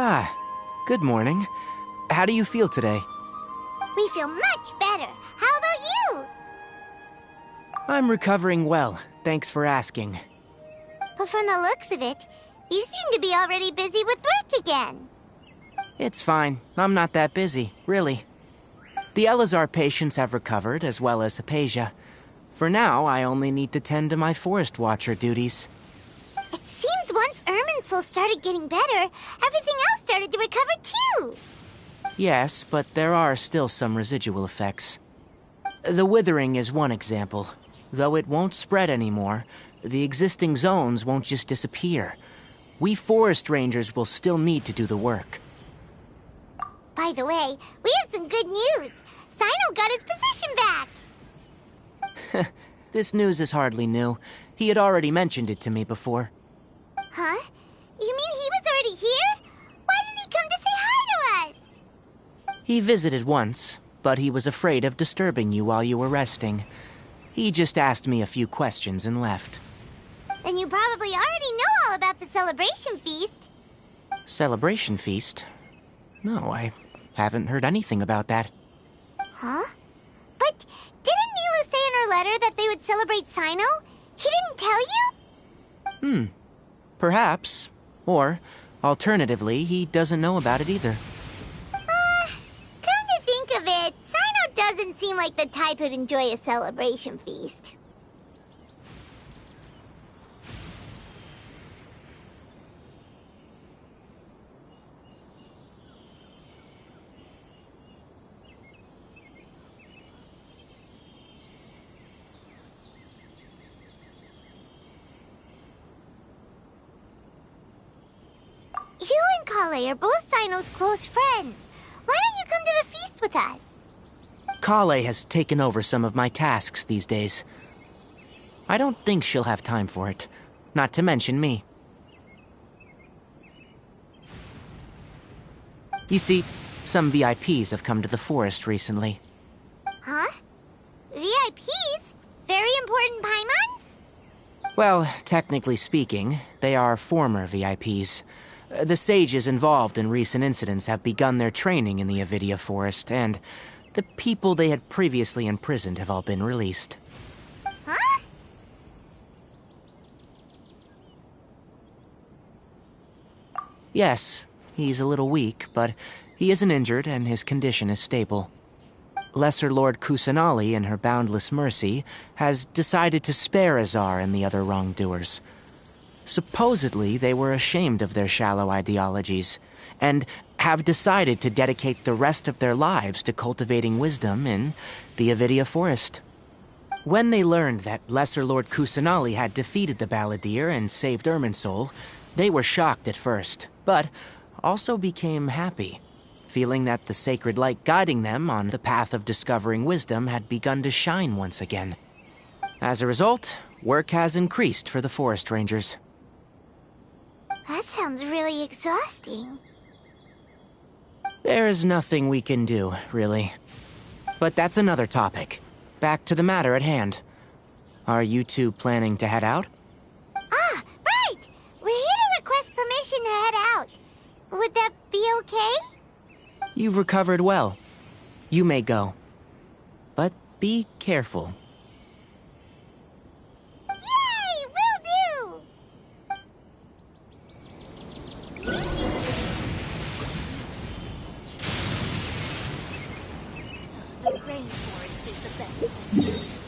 Ah, good morning. How do you feel today? We feel much better. How about you? I'm recovering well, thanks for asking. But from the looks of it, you seem to be already busy with work again. It's fine. I'm not that busy, really. The Elazar patients have recovered, as well as Hypatia. For now, I only need to tend to my Forest Watcher duties. It seems once Irminsul started getting better, everything else started to recover too. Yes, but there are still some residual effects. The withering is one example. Though it won't spread anymore, the existing zones won't just disappear. We forest rangers will still need to do the work. By the way, we have some good news. Sino got his position back. This news is hardly new. He had already mentioned it to me before. Huh? You mean he was already here? Why didn't he come to say hi to us? He visited once, but he was afraid of disturbing you while you were resting. He just asked me a few questions and left. Then you probably already know all about the celebration feast. Celebration feast? No, I haven't heard anything about that. Huh? But didn't Nilu say in her letter that they would celebrate Sino? He didn't tell you? Perhaps. Or, alternatively, he doesn't know about it either. Come to think of it, Sino doesn't seem like the type who'd enjoy a celebration feast. You and Kale are both Sino's close friends. Why don't you come to the feast with us? Kale has taken over some of my tasks these days. I don't think she'll have time for it. Not to mention me. You see, some VIPs have come to the forest recently. Huh? VIPs? Very important Paimons? Well, technically speaking, they are former VIPs. The sages involved in recent incidents have begun their training in the Avidia Forest, and the people they had previously imprisoned have all been released. Huh? Yes, he's a little weak, but he isn't injured and his condition is stable. Lesser Lord Kusanali, in her boundless mercy, has decided to spare Azar and the other wrongdoers. Supposedly, they were ashamed of their shallow ideologies, and have decided to dedicate the rest of their lives to cultivating wisdom in the Avidia Forest. When they learned that Lesser Lord Kusanali had defeated the Balladeer and saved Irminsul, they were shocked at first, but also became happy, feeling that the sacred light guiding them on the path of discovering wisdom had begun to shine once again. As a result, work has increased for the forest rangers. That sounds really exhausting. There is nothing we can do, really. But that's another topic. Back to the matter at hand. Are you two planning to head out? Ah, right! We're here to request permission to head out. Would that be okay? You've recovered well. You may go. But be careful. Yay! Will do! The rainforest is the best place to live.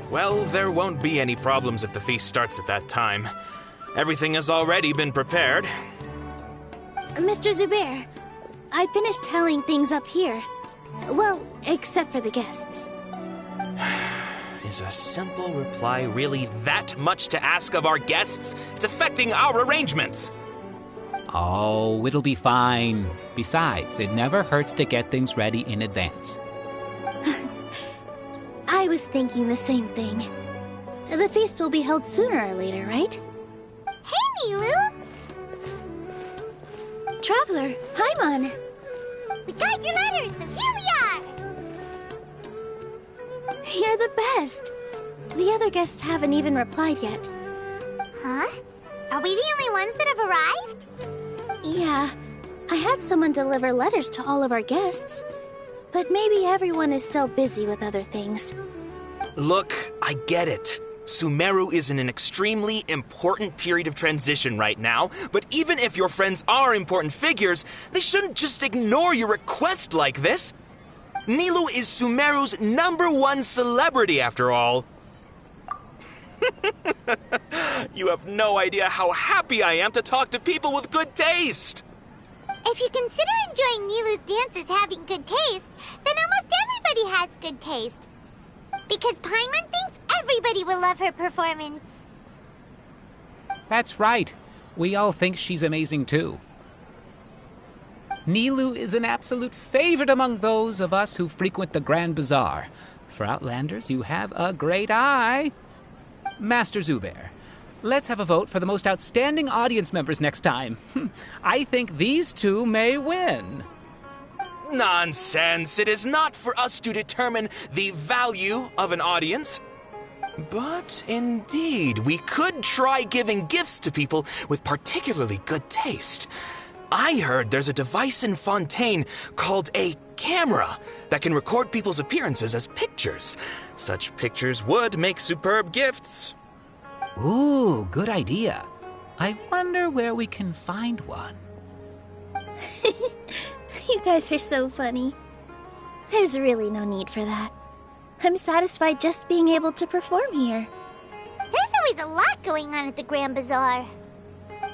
Well, there won't be any problems if the feast starts at that time. Everything has already been prepared. Mr. Zubair, I finished tallying things up here. Well, except for the guests. Is a simple reply really that much to ask of our guests? It's affecting our arrangements. Oh, it'll be fine. Besides, it never hurts to get things ready in advance. I was thinking the same thing. The feast will be held sooner or later, right? Hey, Nilu! Traveler, Paimon! We got your letters, so here we are! You're the best! The other guests haven't even replied yet. Huh? Are we the only ones that have arrived? Yeah, I had someone deliver letters to all of our guests. But maybe everyone is still busy with other things. Look, I get it. Sumeru is in an extremely important period of transition right now, but even if your friends are important figures, they shouldn't just ignore your request like this. Nilu is Sumeru's #1 celebrity, after all. You have no idea how happy I am to talk to people with good taste. If you consider enjoying Nilu's dances having good taste, then almost everybody has good taste. Because Paimon thinks everybody will love her performance. That's right. We all think she's amazing too. Nilu is an absolute favorite among those of us who frequent the Grand Bazaar. For Outlanders, you have a great eye. Master Zubair, let's have a vote for the most outstanding audience members next time. I think these two may win. Nonsense! It is not for us to determine the value of an audience. But indeed, we could try giving gifts to people with particularly good taste. I heard there's a device in Fontaine called a camera that can record people's appearances as pictures. Such pictures would make superb gifts. Ooh, good idea. I wonder where we can find one. You guys are so funny. There's really no need for that. I'm satisfied just being able to perform here. There's always a lot going on at the Grand Bazaar.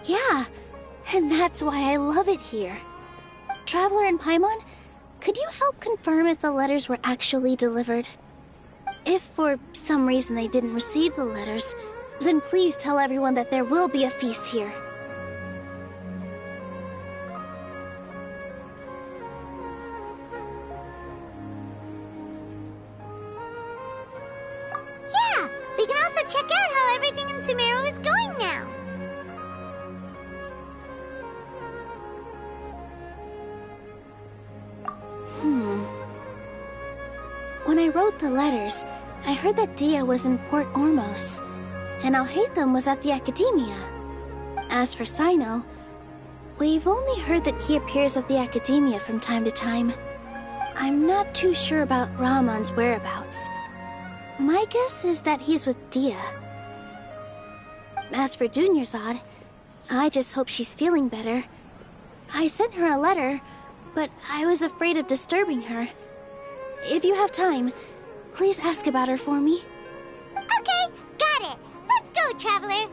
Yeah, and that's why I love it here. Traveler and Paimon, could you help confirm if the letters were actually delivered? If for some reason they didn't receive the letters, then please tell everyone that there will be a feast here. Yeah, we can also check out how everything in Sumeru is going now. When I wrote the letters, I heard that Dia was in Port Ormos, and Alhaitham was at the Academia. As for Sino, we've only heard that he appears at the Academia from time to time. I'm not too sure about Rahman's whereabouts. My guess is that he's with Dia. As for Dunyarzad, I just hope she's feeling better. I sent her a letter, but I was afraid of disturbing her. If you have time, please ask about her for me. Okay, got it. Let's go, Traveler.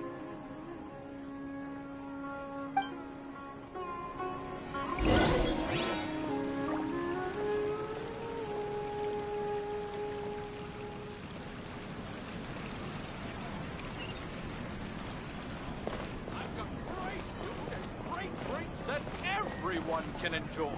I've got great food and great drinks that everyone can enjoy.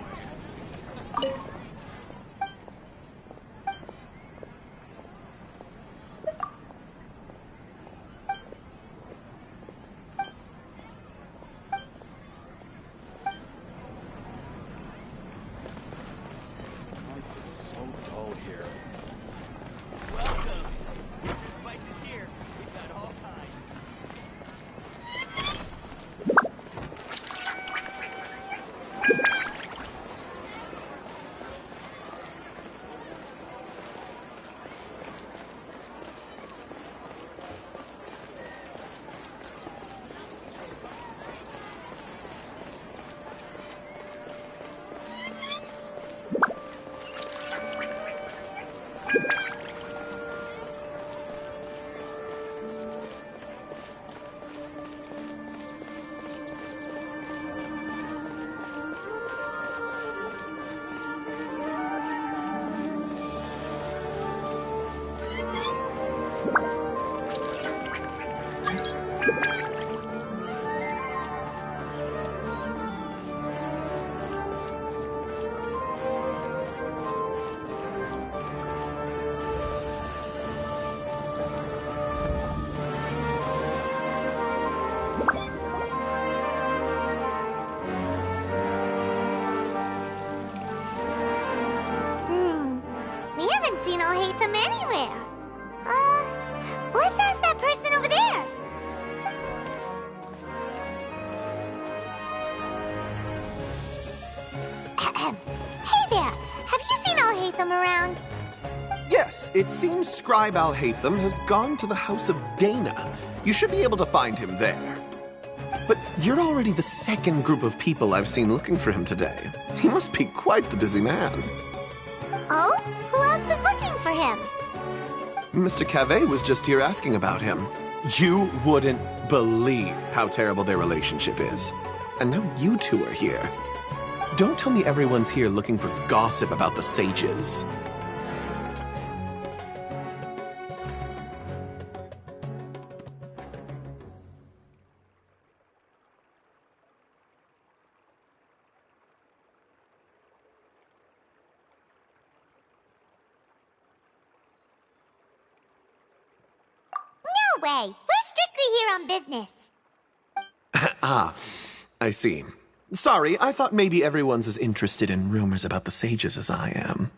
Life is so dull here. Welcome. Winter spices here. We've got all kinds. We haven't seen Alhaitham anywhere. Let's ask that person over there. Hey there, have you seen Alhaitham around? Yes, it seems Scribe Alhaitham has gone to the House of Dana. You should be able to find him there. But you're already the second group of people I've seen looking for him today. He must be quite the busy man. Oh? Who else was looking for him? Mr. Cavey was just here asking about him. You wouldn't believe how terrible their relationship is. And now you two are here. Don't tell me everyone's here looking for gossip about the sages. No way. We're strictly here on business. Ah, I see. Sorry, I thought maybe everyone's as interested in rumors about the sages as I am.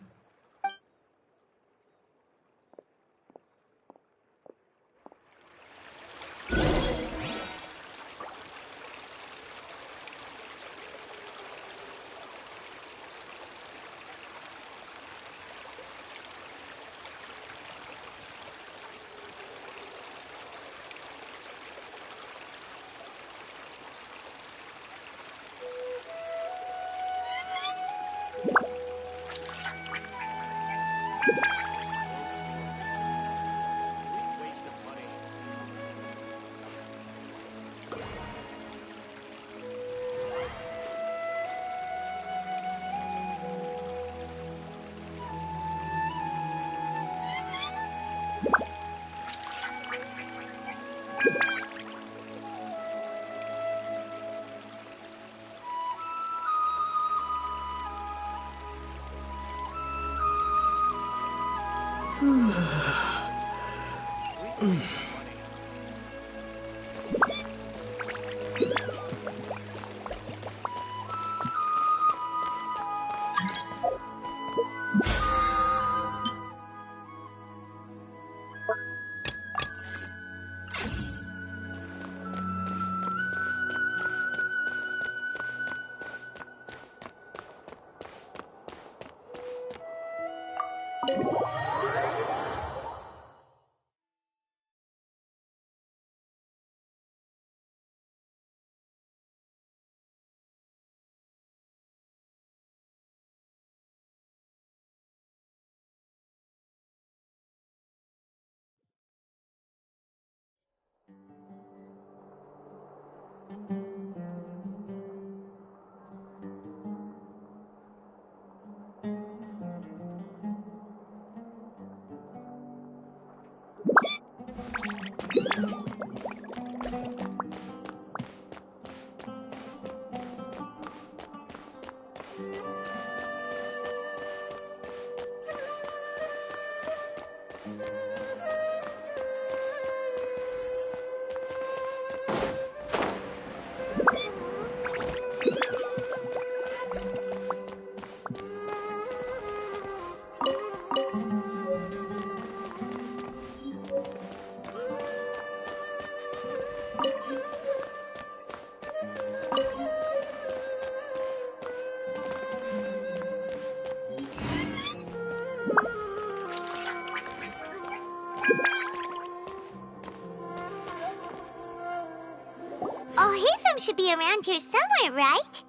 Waste of money. Alhaitham should be around here somewhere, right?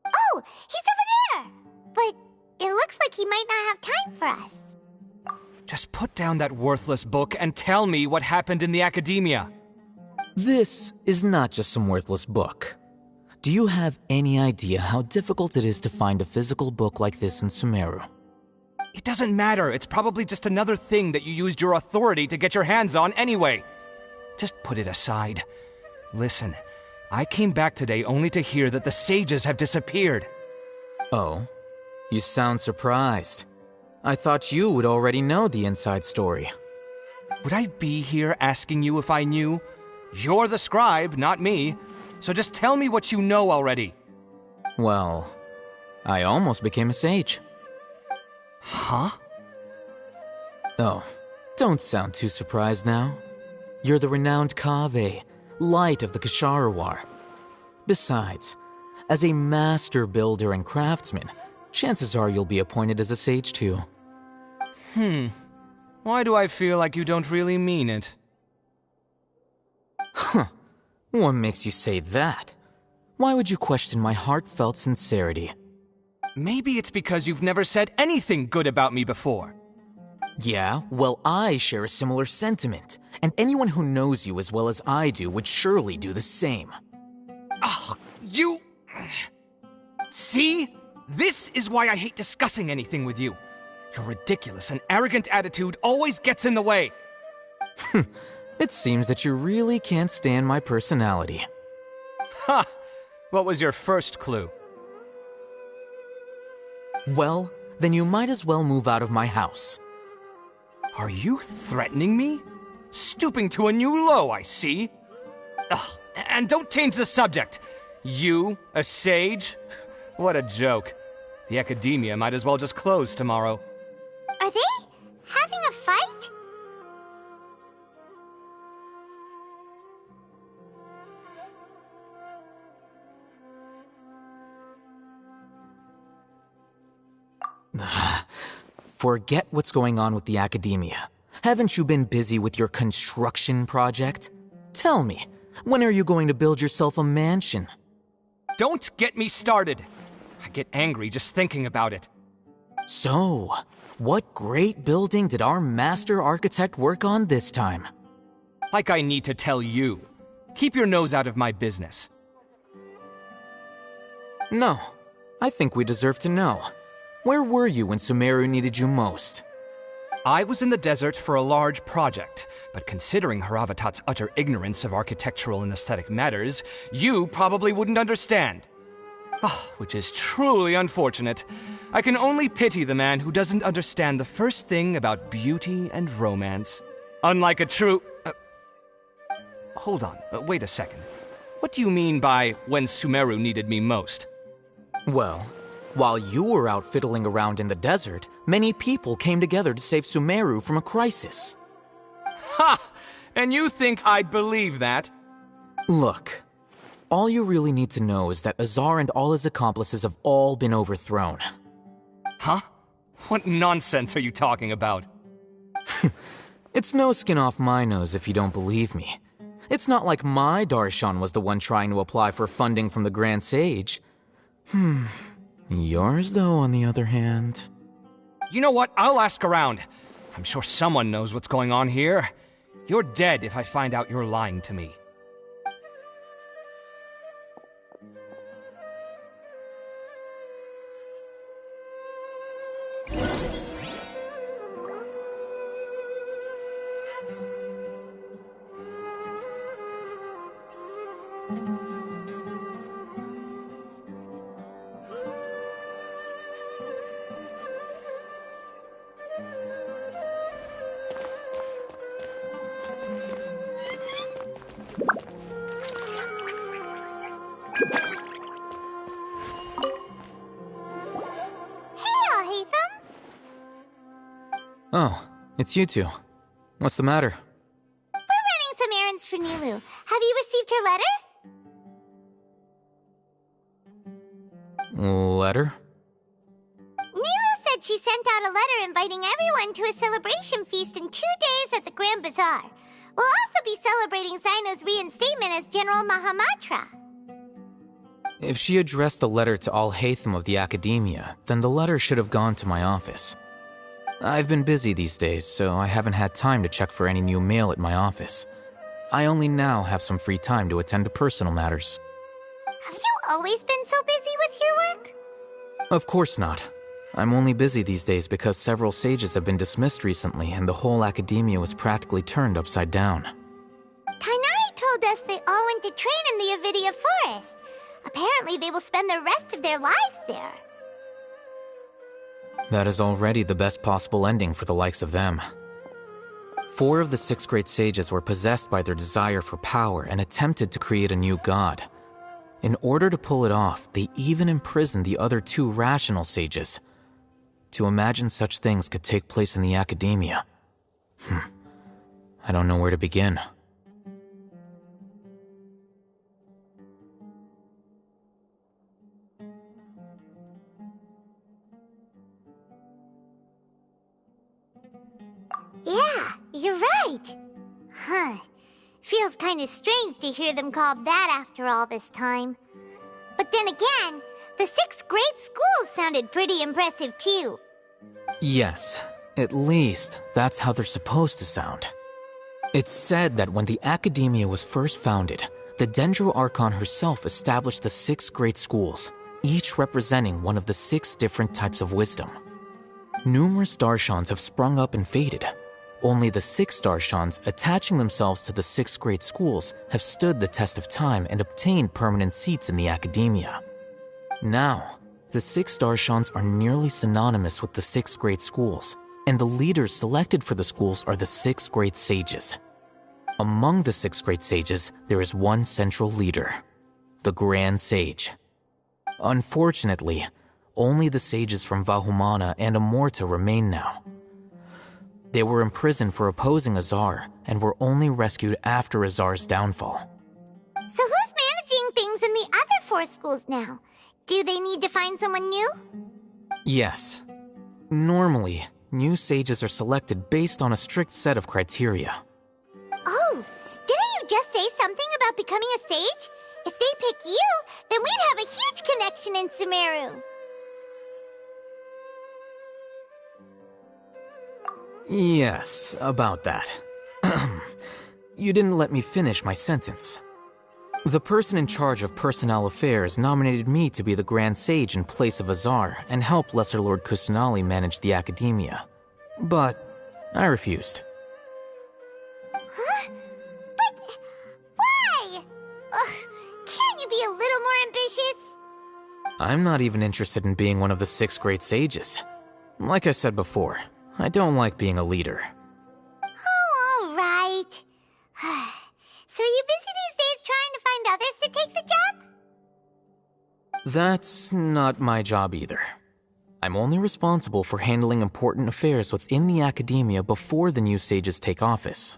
Oh, he's over there! But it looks like he might not have time for us. Just put down that worthless book and tell me what happened in the academia. This is not just some worthless book. Do you have any idea how difficult it is to find a physical book like this in Sumeru? It doesn't matter. It's probably just another thing that you used your authority to get your hands on anyway. Just put it aside. Listen, I came back today only to hear that the sages have disappeared. Oh? You sound surprised. I thought you would already know the inside story. Would I be here asking you if I knew? You're the scribe, not me. So just tell me what you know already. Well, I almost became a sage. Huh? Oh, don't sound too surprised now. You're the renowned Kaveh, light of the Ksharawar. Besides, as a master builder and craftsman, chances are you'll be appointed as a sage too. Why do I feel like you don't really mean it? Huh. What makes you say that? Why would you question my heartfelt sincerity? Maybe it's because you've never said anything good about me before. Yeah, well, I share a similar sentiment, and anyone who knows you as well as I do would surely do the same. Ah, you... See? This is why I hate discussing anything with you. Your ridiculous and arrogant attitude always gets in the way. It seems that you really can't stand my personality. Ha! What was your first clue? Well, then you might as well move out of my house. Are you threatening me? Stooping to a new low, I see. Ugh, and don't change the subject. You, a sage? What a joke. The academia might as well just close tomorrow. Are they having a fight? Forget what's going on with the academia. Haven't you been busy with your construction project? Tell me, when are you going to build yourself a mansion? Don't get me started. I get angry just thinking about it. So, what great building did our master architect work on this time? Like I need to tell you. Keep your nose out of my business. No, I think we deserve to know. Where were you when Sumeru needed you most? I was in the desert for a large project, but considering Haravatat's utter ignorance of architectural and aesthetic matters, you probably wouldn't understand. Which is truly unfortunate. I can only pity the man who doesn't understand the first thing about beauty and romance. Unlike a true... Hold on, wait a second. What do you mean by when Sumeru needed me most? Well, while you were out fiddling around in the desert, many people came together to save Sumeru from a crisis. Ha! And you think I'd believe that? Look, all you really need to know is that Azar and all his accomplices have all been overthrown. Huh? What nonsense are you talking about? It's no skin off my nose if you don't believe me. It's not like my Darshan was the one trying to apply for funding from the Grand Sage. Yours, though, on the other hand... You know what? I'll ask around. I'm sure someone knows what's going on here. You're dead if I find out you're lying to me. Oh, it's you two. What's the matter? We're running some errands for Nilu. Have you received her letter? Letter? Nilu said she sent out a letter inviting everyone to a celebration feast in 2 days at the Grand Bazaar. We'll also be celebrating Zaino's reinstatement as General Mahamatra. If she addressed the letter to all Hatham of the Academia, then the letter should have gone to my office. I've been busy these days, so I haven't had time to check for any new mail at my office. I only now have some free time to attend to personal matters. Have you always been so busy with your work? Of course not. I'm only busy these days because several sages have been dismissed recently and the whole academia was practically turned upside down. Tainari told us they all went to train in the Avidia Forest. Apparently they will spend the rest of their lives there. That is already the best possible ending for the likes of them. 4 of the 6 great sages were possessed by their desire for power and attempted to create a new god. In order to pull it off, they even imprisoned the other 2 rational sages. To imagine such things could take place in the academia. I don't know where to begin. Yeah, you're right. Huh. Feels kinda strange to hear them called that after all this time. But then again, the 6 great schools sounded pretty impressive too. Yes, at least that's how they're supposed to sound. It's said that when the academia was first founded, the Dendro Archon herself established the 6 great schools, each representing one of the 6 different types of wisdom. Numerous Darshans have sprung up and faded. Only the 6 Darshans attaching themselves to the 6 great schools have stood the test of time and obtained permanent seats in the academia. Now, the 6 Darshans are nearly synonymous with the 6 great schools, and the leaders selected for the schools are the 6 great sages. Among the 6 great sages, there is one central leader, the Grand Sage. Unfortunately, only the sages from Vahumana and Amorta remain now. They were imprisoned for opposing Azar and were only rescued after Azar's downfall. So who's managing things in the other 4 schools now? Do they need to find someone new? Yes. Normally, new sages are selected based on a strict set of criteria. Oh, didn't you just say something about becoming a sage? If they pick you, then we'd have a huge connection in Sumeru. Yes, about that. You didn't let me finish my sentence. The person in charge of personnel affairs nominated me to be the Grand Sage in place of Azar and help Lesser Lord Kusanali manage the academia. But I refused. Huh? But why? Can't you be a little more ambitious? I'm not even interested in being one of the 6 great sages. Like I said before, I don't like being a leader. Oh, all right. So are you busy these days trying to find others to take the job? That's not my job either. I'm only responsible for handling important affairs within the academia before the new sages take office.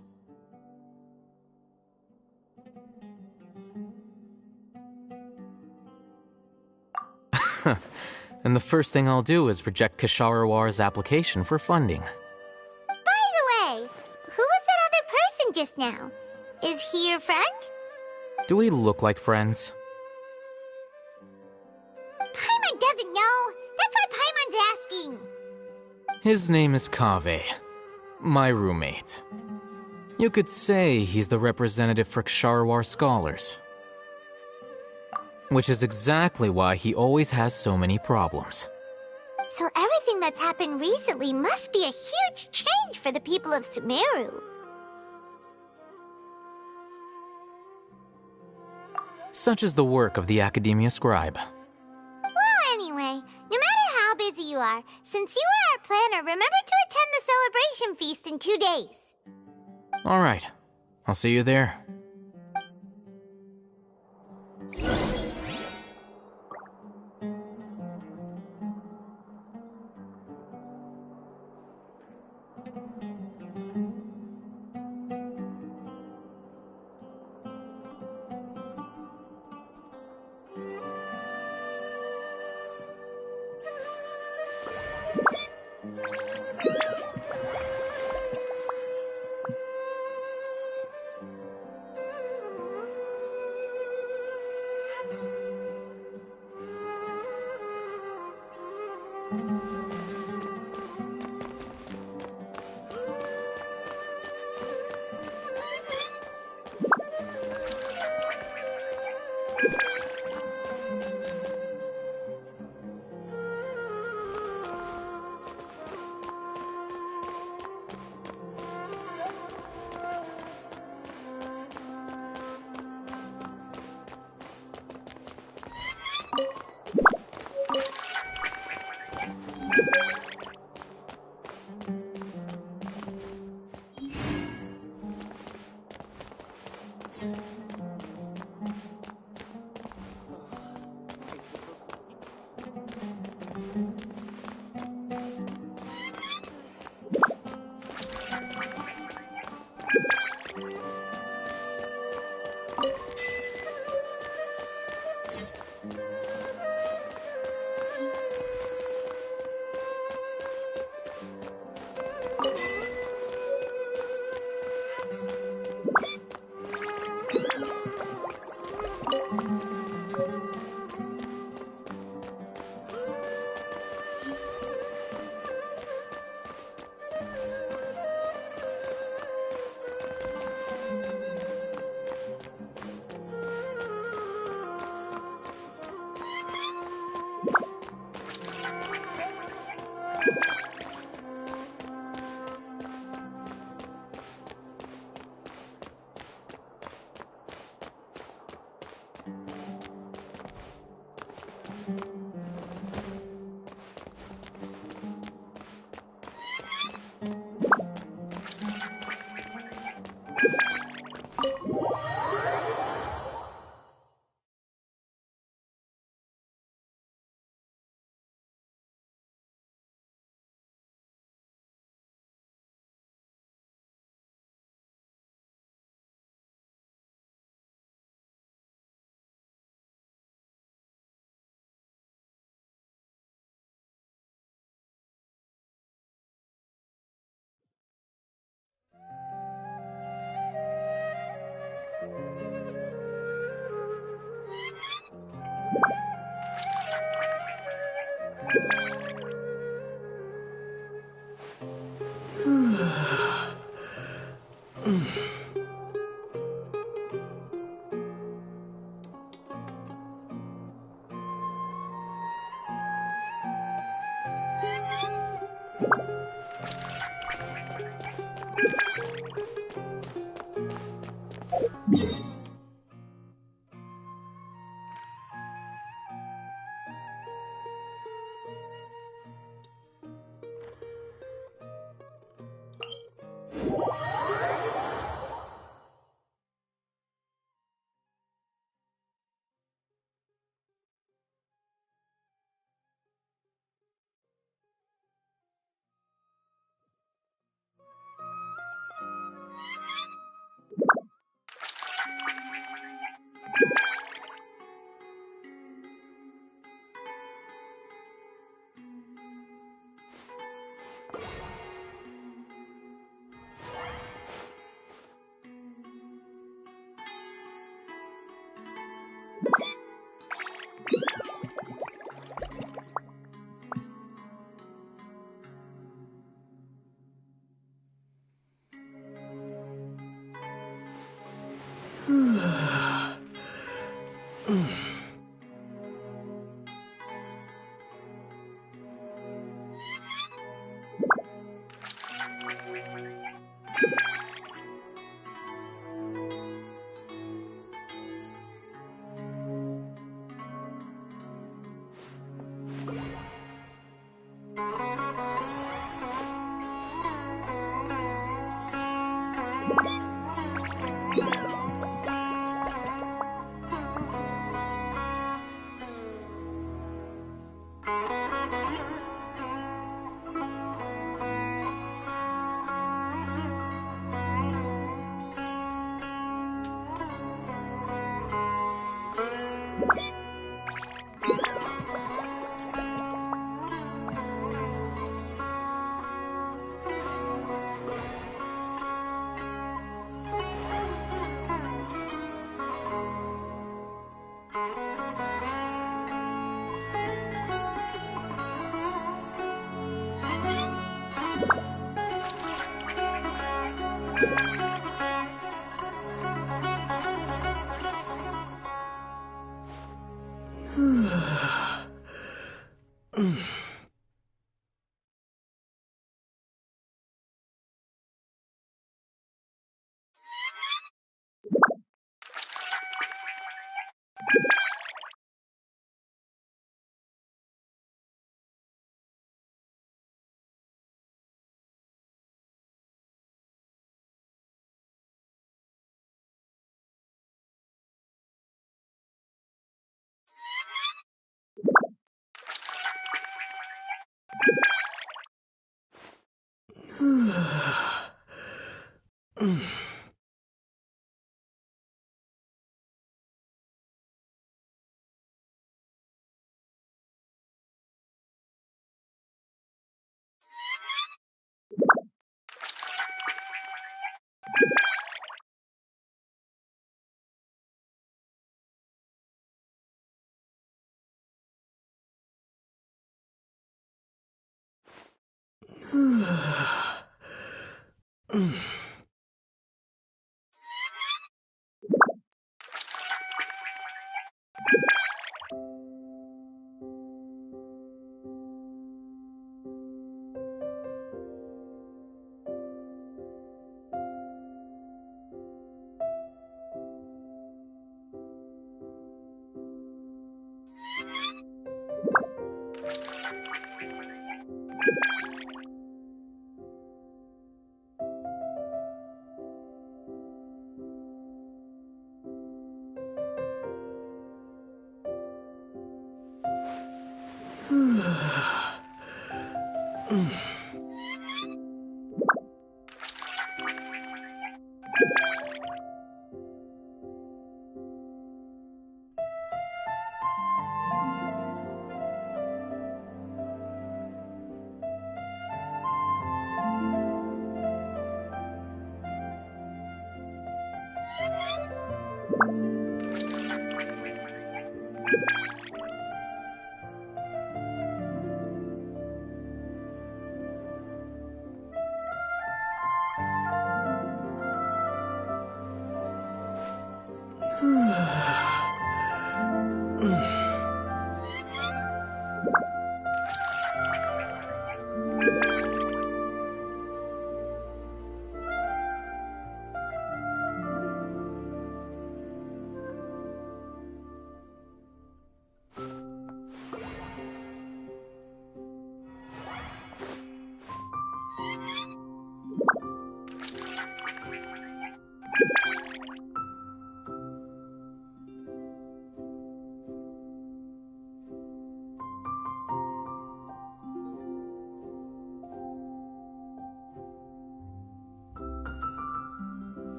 And the first thing I'll do is reject Kasharawar's application for funding. By the way, who was that other person just now? Is he your friend? Do we look like friends? Paimon doesn't know. That's why Paimon's asking. His name is Kaveh, my roommate. You could say he's the representative for Ksharawar scholars. Which is exactly why he always has so many problems. So everything that's happened recently must be a huge change for the people of Sumeru. Such is the work of the Academia Scribe. Well, anyway, no matter how busy you are, since you are our planner, remember to attend the celebration feast in 2 days. Alright, I'll see you there.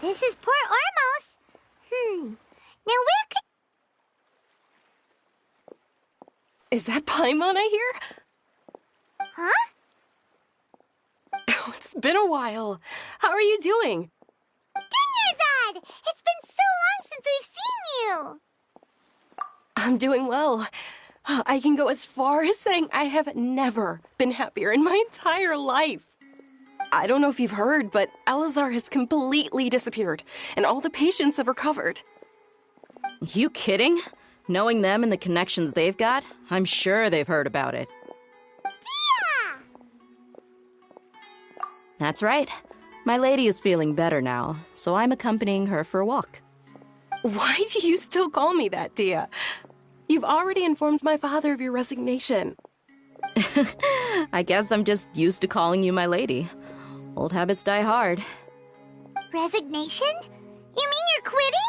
This is Port Ormos. Now where could... Is that Paimon I hear? Huh? Oh, it's been a while. How are you doing? Dunyarzad! It's been so long since we've seen you! I'm doing well. I can go as far as saying I have never been happier in my entire life. I don't know if you've heard, but Elazar has completely disappeared, and all the patients have recovered. You kidding? Knowing them and the connections they've got, I'm sure they've heard about it. Yeah! That's right. My lady is feeling better now, so I'm accompanying her for a walk. Why do you still call me that, Dia? You've already informed my father of your resignation. I guess I'm just used to calling you my lady. Old habits die hard. Resignation? You mean you're quitting?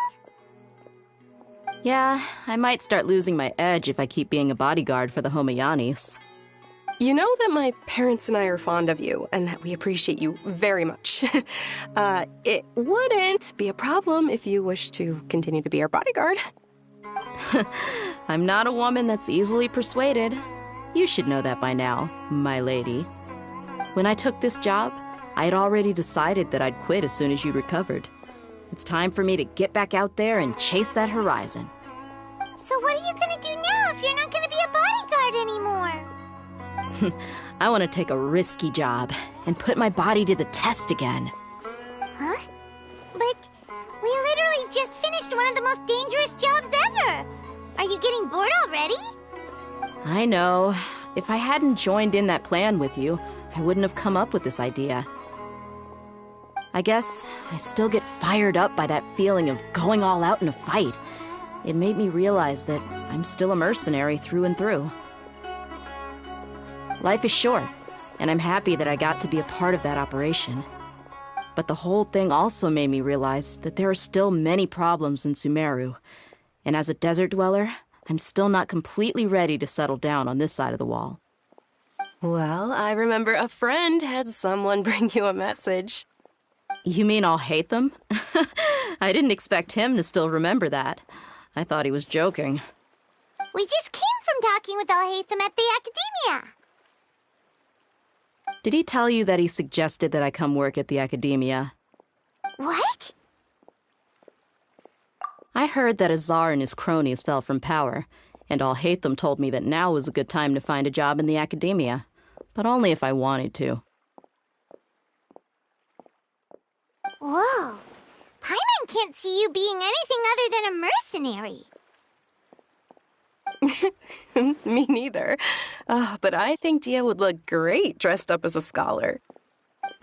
Yeah, I might start losing my edge if I keep being a bodyguard for the Homayanis. You know that my parents and I are fond of you, and that we appreciate you very much. It wouldn't be a problem if you wish to continue to be our bodyguard. I'm not a woman that's easily persuaded. You should know that by now, my lady. When I took this job, I had already decided that I'd quit as soon as you recovered. It's time for me to get back out there and chase that horizon. So what are you gonna do now if you're not gonna be a bodyguard anymore? I want to take a risky job and put my body to the test again. Huh? But we literally just finished one of the most dangerous jobs ever! Are you getting bored already? I know. If I hadn't joined in that plan with you, I wouldn't have come up with this idea. I guess I still get fired up by that feeling of going all out in a fight. It made me realize that I'm still a mercenary through and through. Life is short, and I'm happy that I got to be a part of that operation. But the whole thing also made me realize that there are still many problems in Sumeru, and as a desert dweller, I'm still not completely ready to settle down on this side of the wall. Well, I remember a friend had someone bring you a message. You mean I'll hate them? I didn't expect him to still remember that. I thought he was joking. We just came from talking with Alhaitham at the Academia. Did he tell you that he suggested that I come work at the Academia? What? I heard that Azar and his cronies fell from power, and Alhaitham told me that now was a good time to find a job in the Academia, but only if I wanted to. Whoa. Paimon can't see you being anything other than a mercenary. Me neither. But I think Dia would look great dressed up as a scholar.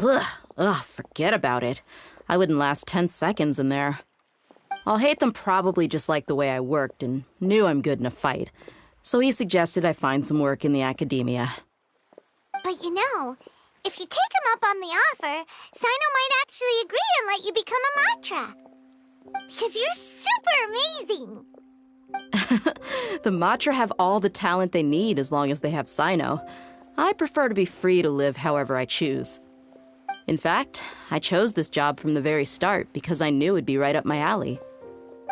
Ugh, forget about it. I wouldn't last 10 seconds in there. Alhaitham probably just liked the way I worked and knew I'm good in a fight, so he suggested I find some work in the Academia. But you know, if you take him up on the offer, Sino might actually agree and let you become a Matra. Because you're super amazing! The Matra have all the talent they need as long as they have Sino. I prefer to be free to live however I choose. In fact, I chose this job from the very start because I knew it'd be right up my alley.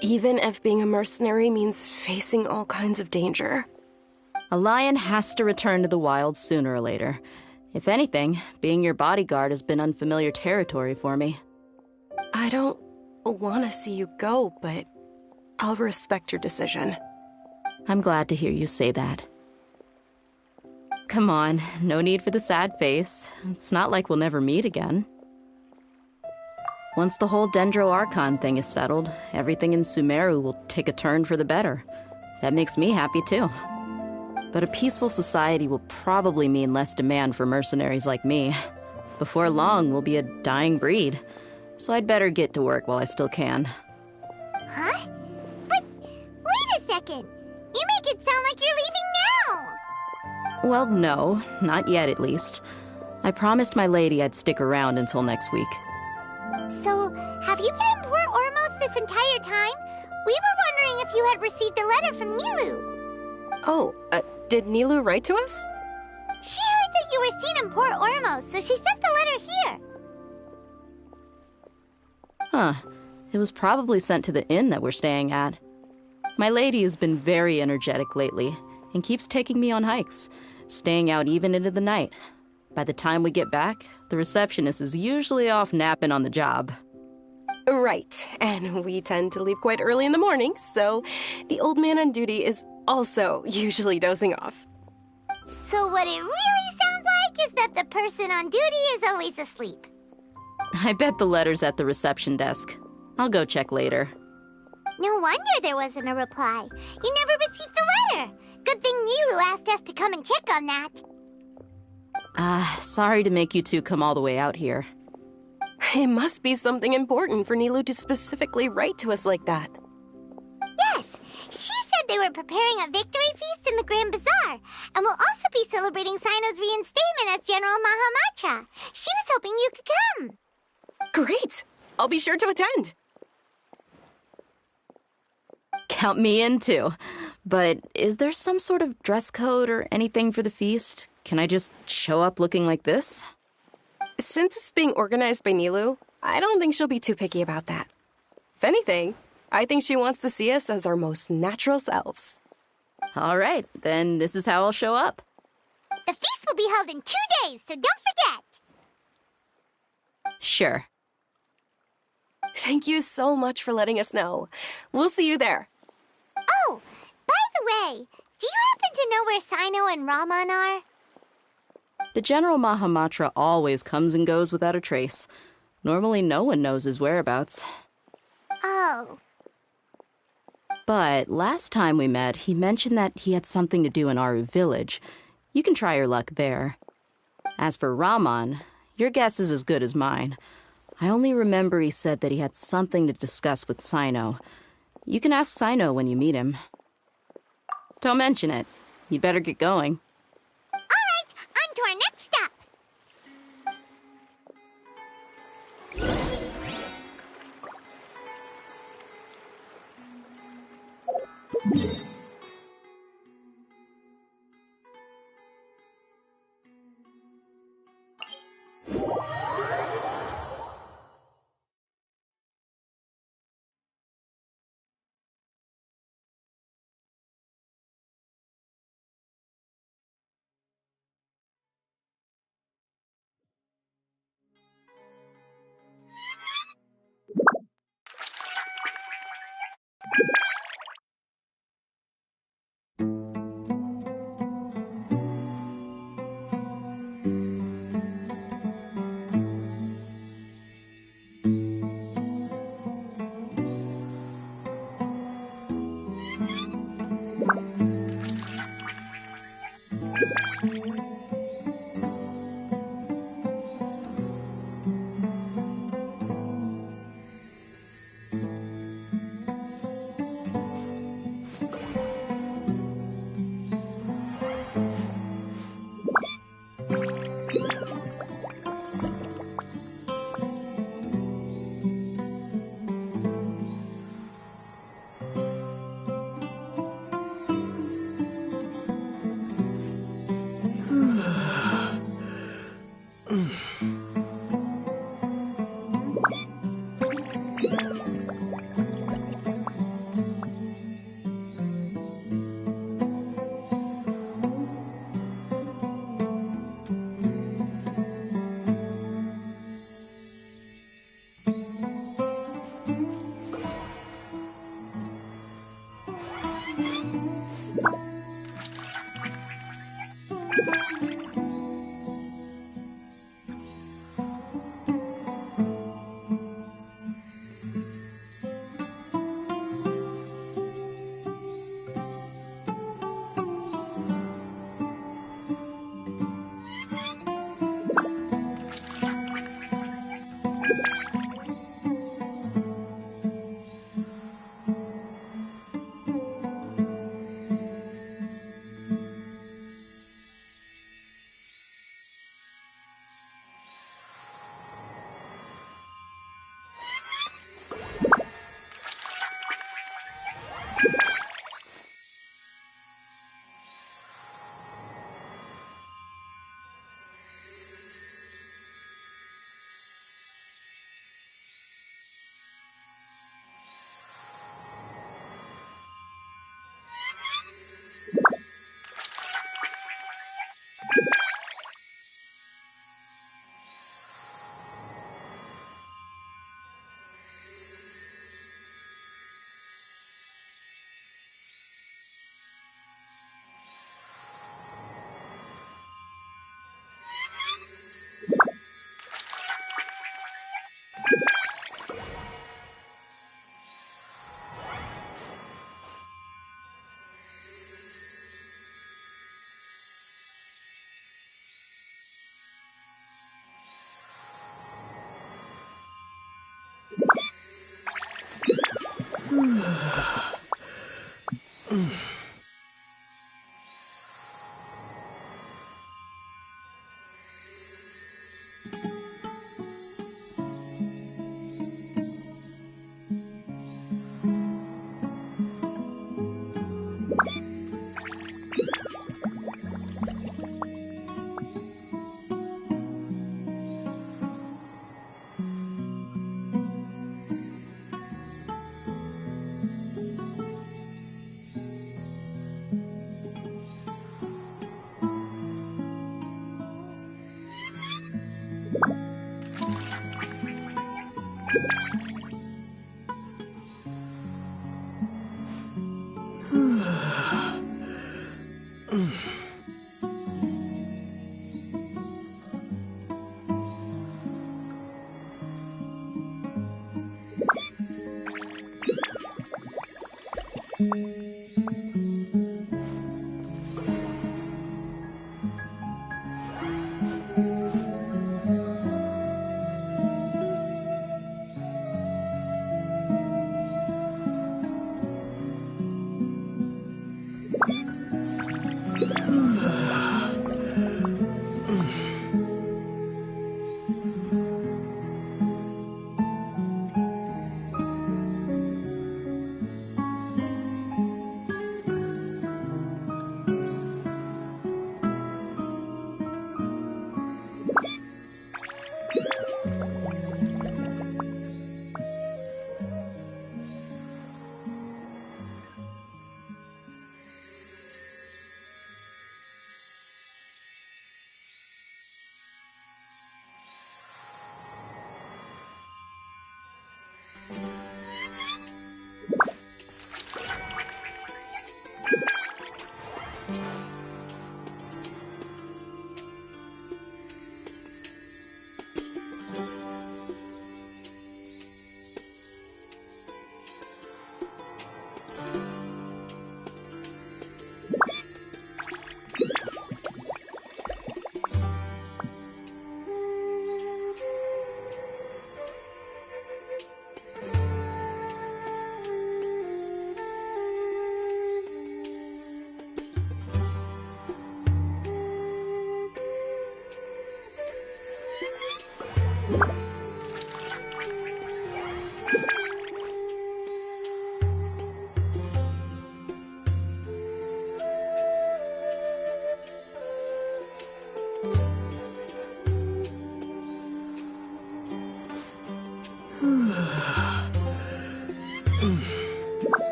Even if being a mercenary means facing all kinds of danger. A lion has to return to the wild sooner or later. If anything, being your bodyguard has been unfamiliar territory for me. I don't want to see you go, but I'll respect your decision. I'm glad to hear you say that. Come on, no need for the sad face. It's not like we'll never meet again. Once the whole Dendro Archon thing is settled, everything in Sumeru will take a turn for the better. That makes me happy too. But a peaceful society will probably mean less demand for mercenaries like me. Before long, we'll be a dying breed. So I'd better get to work while I still can. Huh? But wait a second! You make it sound like you're leaving now! Well, no, not yet at least. I promised my lady I'd stick around until next week. So, have you been in Port Ormos this entire time? We were wondering if you had received a letter from Nilu. Oh, did Nilu write to us? She heard that you were seen in Port Ormos, so she sent the letter here. Huh. It was probably sent to the inn that we're staying at. My lady has been very energetic lately and keeps taking me on hikes, staying out even into the night. By the time we get back, the receptionist is usually off napping on the job. Right, and we tend to leave quite early in the morning, so the old man on duty is also usually dozing off. So what it really sounds like is that the person on duty is always asleep. I bet the letter's at the reception desk. I'll go check later. No wonder there wasn't a reply. You never received the letter. Good thing Nilu asked us to come and check on that. Sorry to make you two come all the way out here. It must be something important for Nilu to specifically write to us like that. Yes, she said they were preparing a victory feast in the Grand Bazaar, and will also be celebrating Sino's reinstatement as General Mahamatra. She was hoping you could come. Great! I'll be sure to attend. Count me in too. But is there some sort of dress code or anything for the feast? Can I just show up looking like this? Since it's being organized by Nilu, I don't think she'll be too picky about that. If anything, I think she wants to see us as our most natural selves. All right, then this is how I'll show up. The feast will be held in 2 days, so don't forget. Sure. Thank you so much for letting us know. We'll see you there. Oh, by the way, do you happen to know where Sino and Raman are? The General Mahamatra always comes and goes without a trace. Normally no one knows his whereabouts. Oh. But last time we met, he mentioned that he had something to do in Aru Village. You can try your luck there. As for Raman, your guess is as good as mine. I only remember he said that he had something to discuss with Sino. You can ask Sino when you meet him. Don't mention it. You'd better get going. All right, on to our next stop.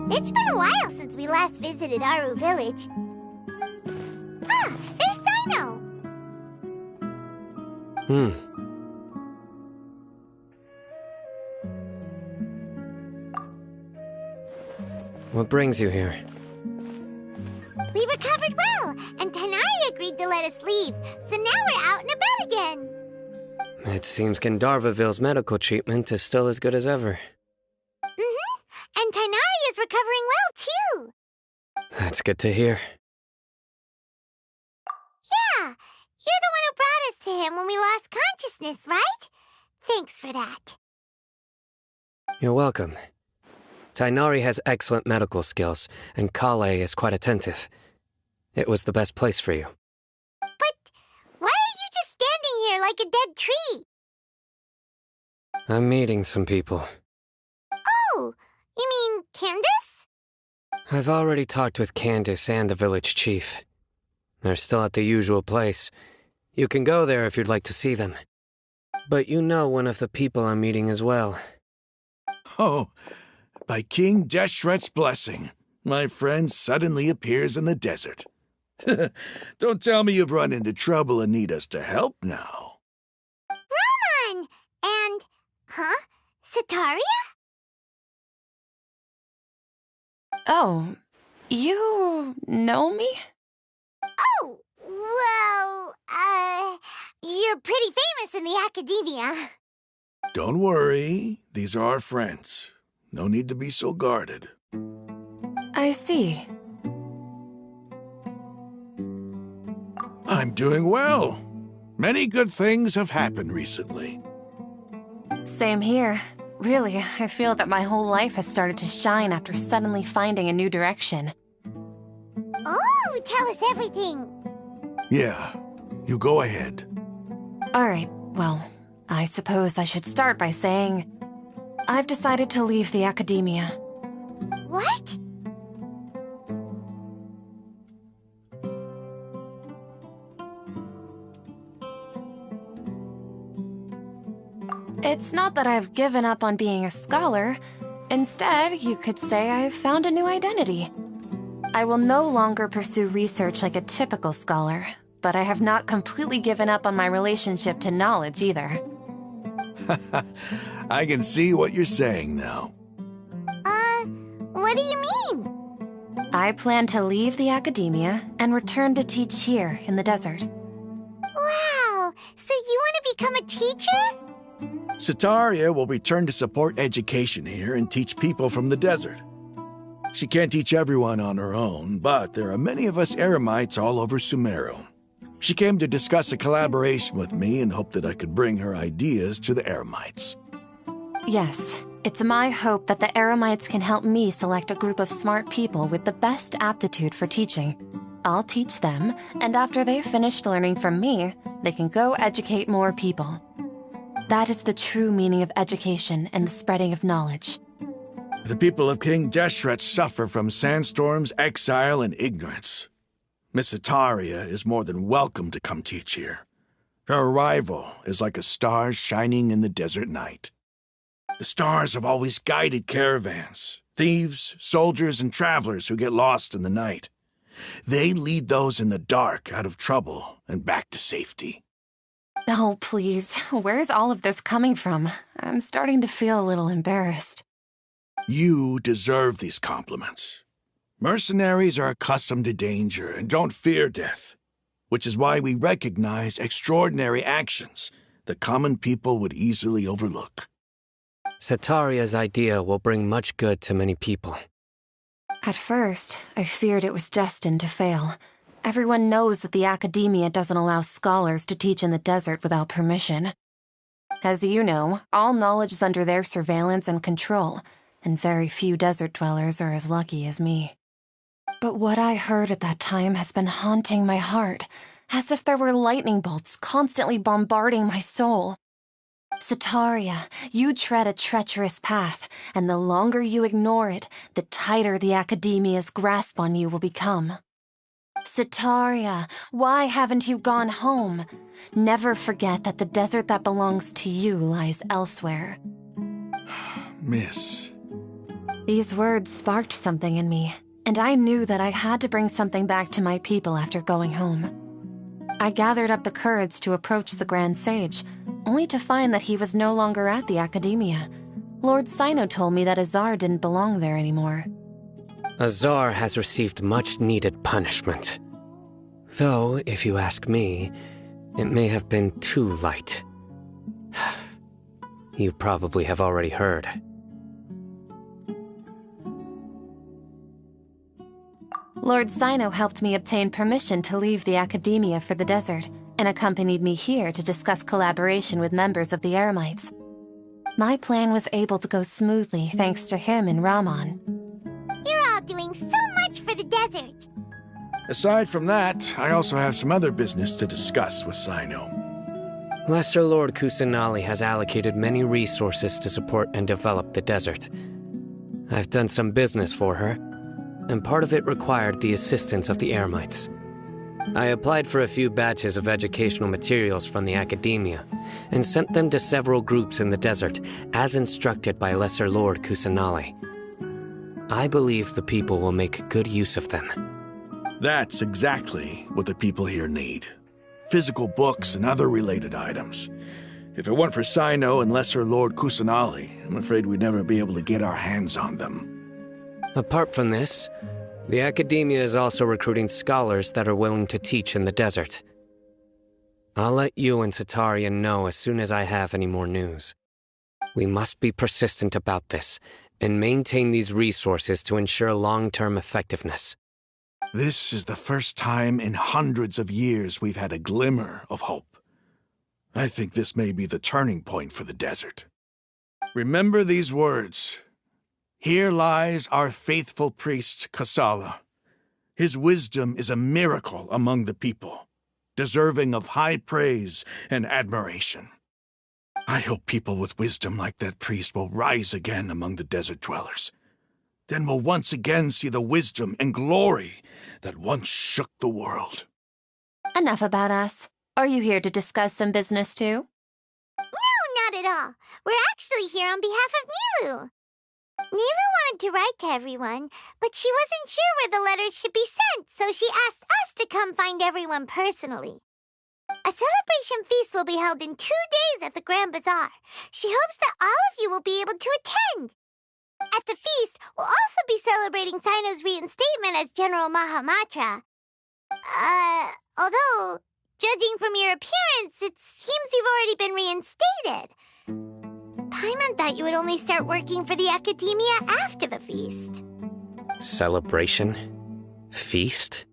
It's been a while since we last visited Aru Village. Ah, there's Sino! What brings you here? We recovered well, and Tanari agreed to let us leave, so now we're out and about again. It seems Gandharvaville's medical treatment is still as good as ever. And Tanari is recovering well, too. That's good to hear. Yeah, you're the one who brought us to him when we lost consciousness, right? Thanks for that. You're welcome. Tainari has excellent medical skills, and Kale is quite attentive. It was the best place for you. But why are you just standing here like a dead tree? I'm meeting some people. Oh, you mean Candace? I've already talked with Candace and the village chief. They're still at the usual place. You can go there if you'd like to see them. But you know one of the people I'm meeting as well. Oh, by King Deshret's blessing, my friend suddenly appears in the desert. Don't tell me you've run into trouble and need us to help now. Roman! And, Sataria? Oh, you know me? Oh, well, you're pretty famous in the academia. Don't worry, these are our friends. No need to be so guarded. I see. doing well. Many good things have happened recently. Same here. Really, I feel that my whole life has started to shine after suddenly finding a new direction. Oh, tell us everything. Yeah, you go ahead. Alright, well, I suppose I should start by saying I've decided to leave the academia. What? It's not that I've given up on being a scholar. Instead, you could say I've found a new identity. I will no longer pursue research like a typical scholar, but I have not completely given up on my relationship to knowledge either. I can see what you're saying now. What do you mean? I plan to leave the academia and return to teach here in the desert. Wow, so you want to become a teacher? Sataria will return to support education here and teach people from the desert. She can't teach everyone on her own, but there are many of us Eremites all over Sumeru. She came to discuss a collaboration with me and hoped that I could bring her ideas to the Eremites. Yes, it's my hope that the Eremites can help me select a group of smart people with the best aptitude for teaching. I'll teach them, and after they've finished learning from me, they can go educate more people. That is the true meaning of education and the spreading of knowledge. The people of King Deshret suffer from sandstorms, exile, and ignorance. Miss Sataria is more than welcome to come teach here. Her arrival is like a star shining in the desert night. The stars have always guided caravans, thieves, soldiers, and travelers who get lost in the night. They lead those in the dark out of trouble and back to safety. Oh, please, where's all of this coming from? I'm starting to feel a little embarrassed. You deserve these compliments. Mercenaries are accustomed to danger and don't fear death, which is why we recognize extraordinary actions that common people would easily overlook. Sataria's idea will bring much good to many people. At first, I feared it was destined to fail. Everyone knows that the academia doesn't allow scholars to teach in the desert without permission. As you know, all knowledge is under their surveillance and control, and very few desert dwellers are as lucky as me. But what I heard at that time has been haunting my heart, as if there were lightning bolts constantly bombarding my soul. Sataria, you tread a treacherous path, and the longer you ignore it, the tighter the academia's grasp on you will become. Sataria, why haven't you gone home? Never forget that the desert that belongs to you lies elsewhere. Miss. These words sparked something in me, and I knew that I had to bring something back to my people after going home. I gathered up the courage to approach the Grand Sage, only to find that he was no longer at the academia. Lord Sino told me that Azar didn't belong there anymore. Azar has received much-needed punishment. Though, if you ask me, it may have been too light. You probably have already heard. Lord Sino helped me obtain permission to leave the academia for the desert, and accompanied me here to discuss collaboration with members of the Eremites. My plan was able to go smoothly thanks to him and Rahman. You're all doing so much for the desert. Aside from that, I also have some other business to discuss with Sino. Lesser Lord Kusanali has allocated many resources to support and develop the desert. I've done some business for her, and part of it required the assistance of the Eremites. I applied for a few batches of educational materials from the academia, and sent them to several groups in the desert, as instructed by Lesser Lord Kusanali. I believe the people will make good use of them. That's exactly what the people here need. Physical books and other related items. If it weren't for Sino and Lesser Lord Kusanali, I'm afraid we'd never be able to get our hands on them. Apart from this, the academia is also recruiting scholars that are willing to teach in the desert. I'll let you and Sataria know as soon as I have any more news. We must be persistent about this, and maintain these resources to ensure long-term effectiveness. This is the first time in hundreds of years we've had a glimmer of hope. I think this may be the turning point for the desert. Remember these words. Here lies our faithful priest, Kasala. His wisdom is a miracle among the people, deserving of high praise and admiration. I hope people with wisdom like that priest will rise again among the desert dwellers. Then we'll once again see the wisdom and glory that once shook the world. Enough about us. Are you here to discuss some business too? No, not at all. We're actually here on behalf of Nilu. Nilu wanted to write to everyone, but she wasn't sure where the letters should be sent, so she asked us to come find everyone personally. A celebration feast will be held in 2 days at the Grand Bazaar. She hopes that all of you will be able to attend. At the feast, we'll also be celebrating Sino's reinstatement as General Mahamatra. Although, judging from your appearance, it seems you've already been reinstated. Paimon thought you would only start working for the Academia after the feast. Celebration? Feast?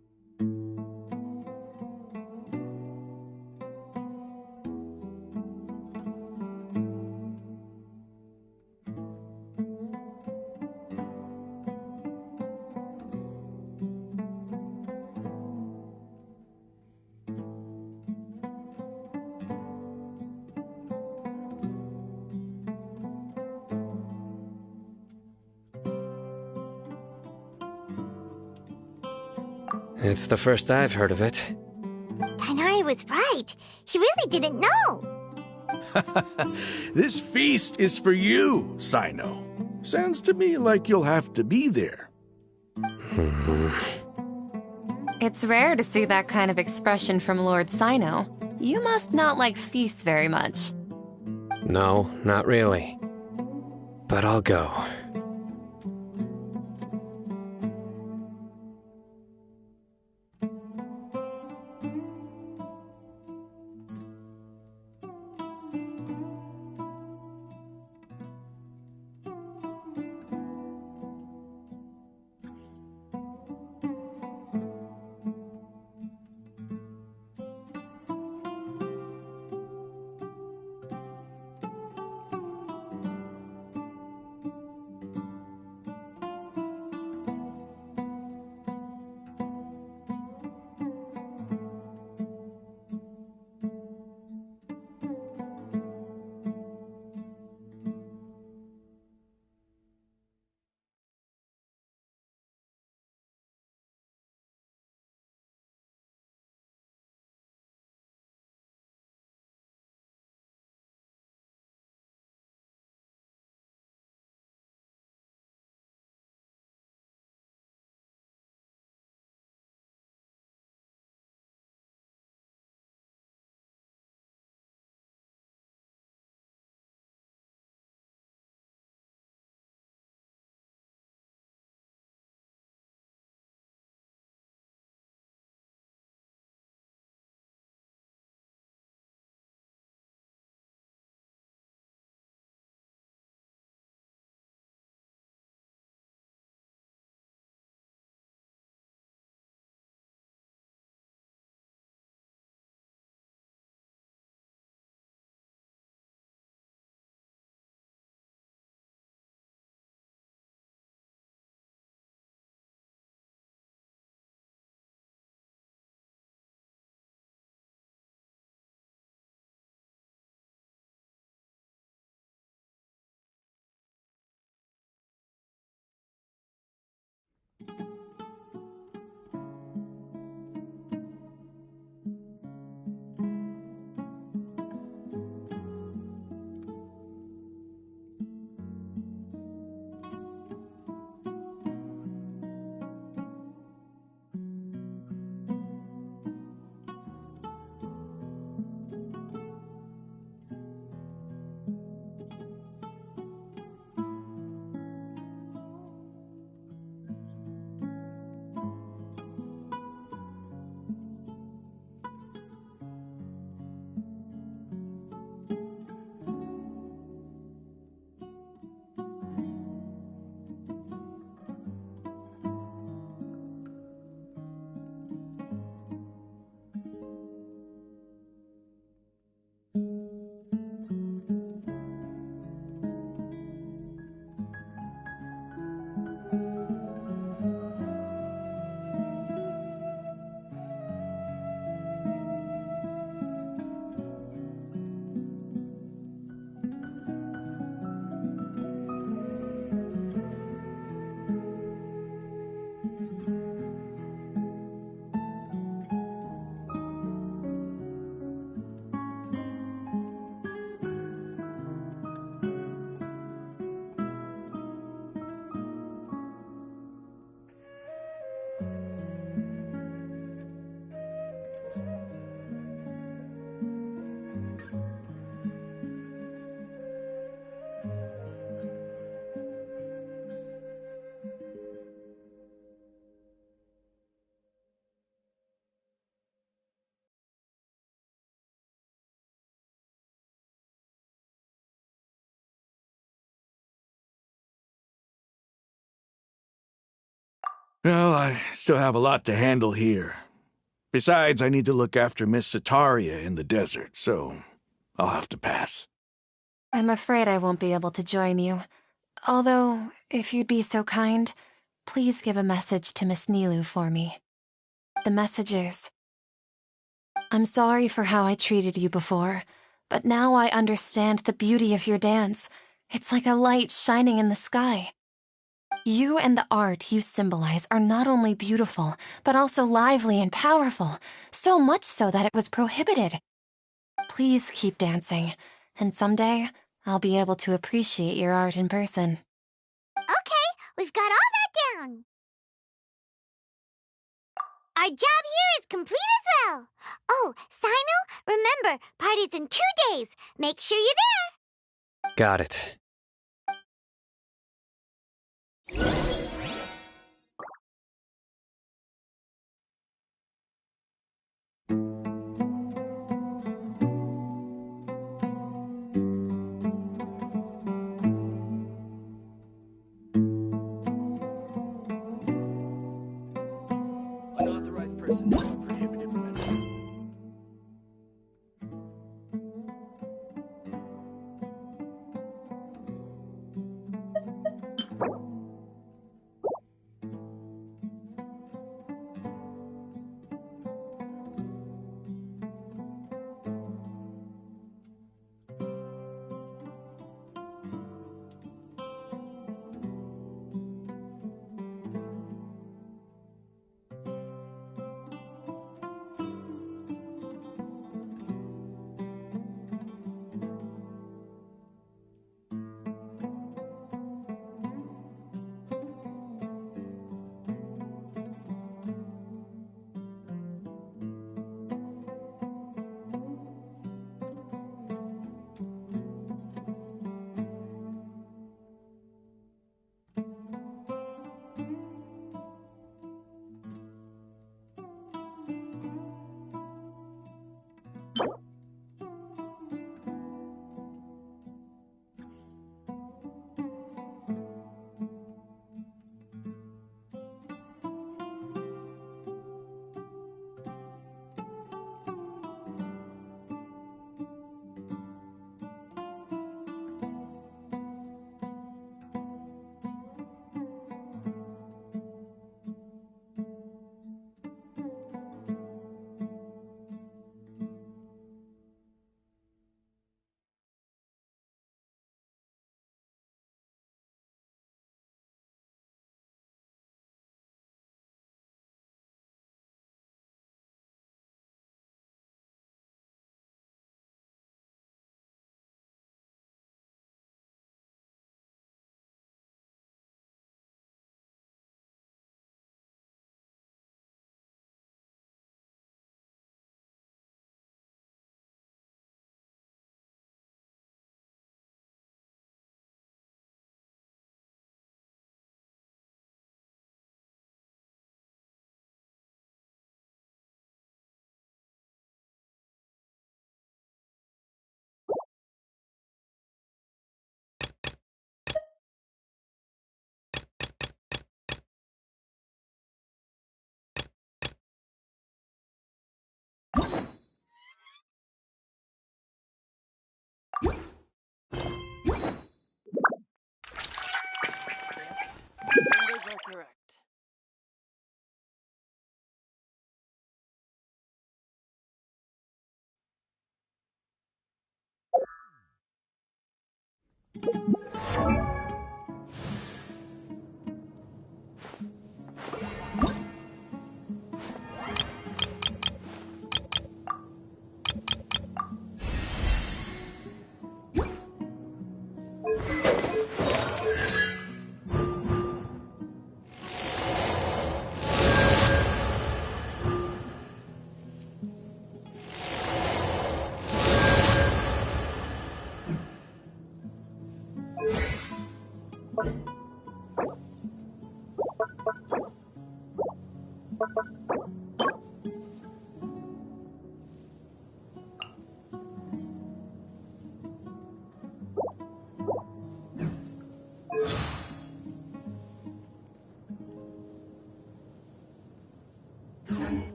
It's the first I've heard of it. Tighnari was right. He really didn't know. This feast is for you, Sino. Sounds to me like you'll have to be there. It's rare to see that kind of expression from Lord Sino. You must not like feasts very much. No, not really. But I'll go. Well, I still have a lot to handle here. Besides, I need to look after Miss Sataria in the desert, so I'll have to pass. I'm afraid I won't be able to join you. Although, if you'd be so kind, please give a message to Miss Nilu for me. The message is, I'm sorry for how I treated you before, but now I understand the beauty of your dance. It's like a light shining in the sky. You and the art you symbolize are not only beautiful, but also lively and powerful, so much so that it was prohibited. Please keep dancing, and someday I'll be able to appreciate your art in person. Okay, we've got all that down. Our job here is complete as well. Oh, Sino, remember, party's in 2 days. Make sure you're there. Got it. Unauthorized person prohibited from entering. Numbers are correct.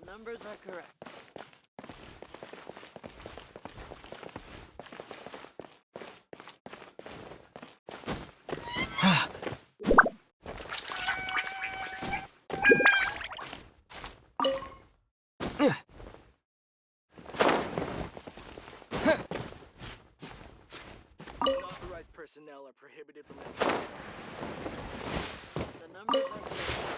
The numbers are correct. Unauthorized personnel are prohibited from entering. The numbers are correct.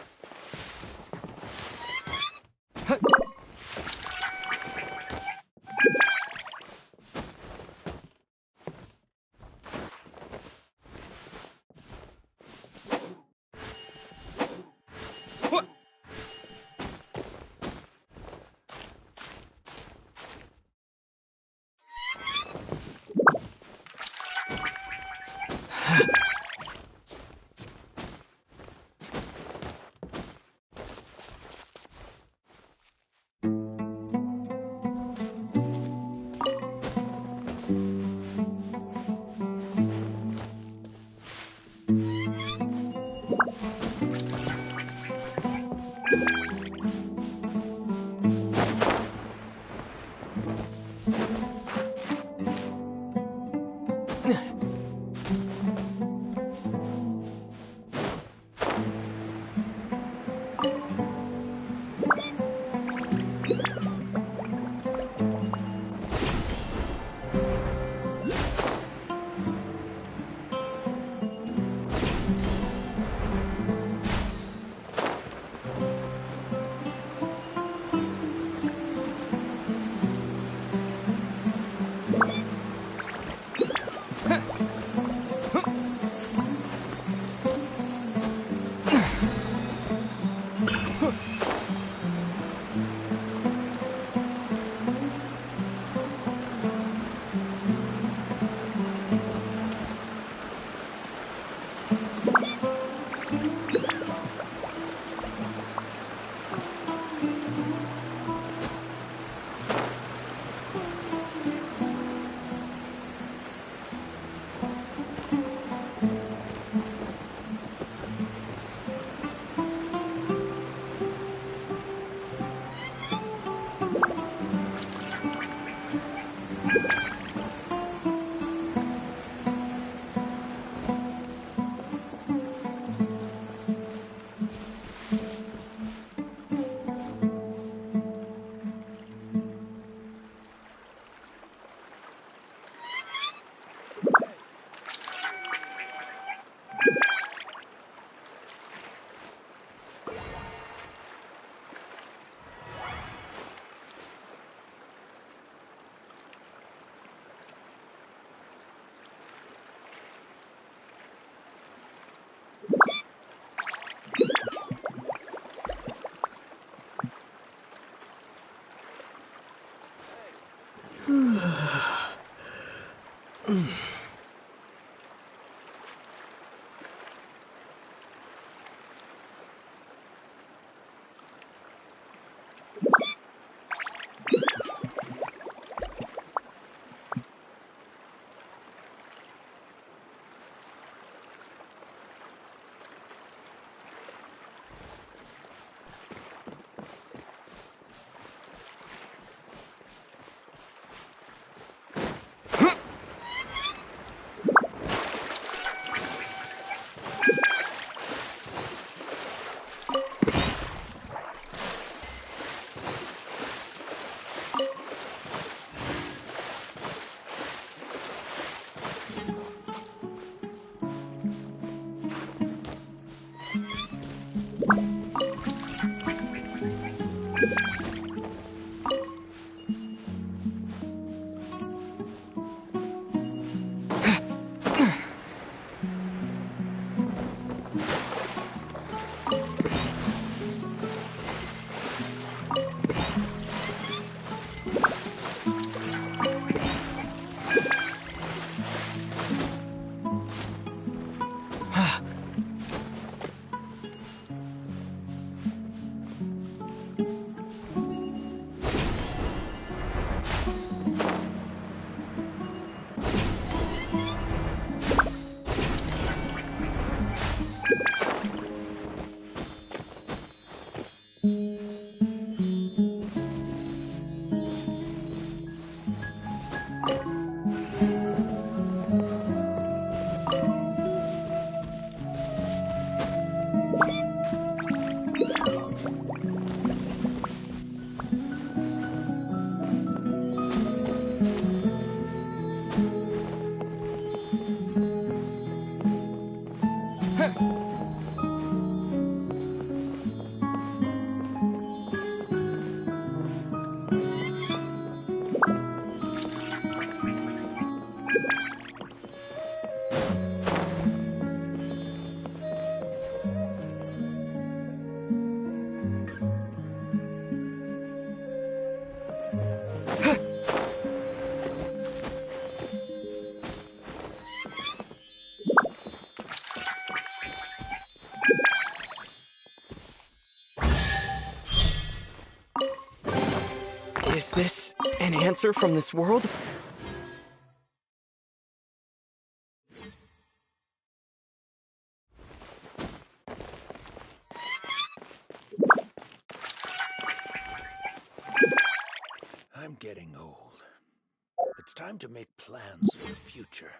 Is this an answer from this world? I'm getting old. It's time to make plans for the future.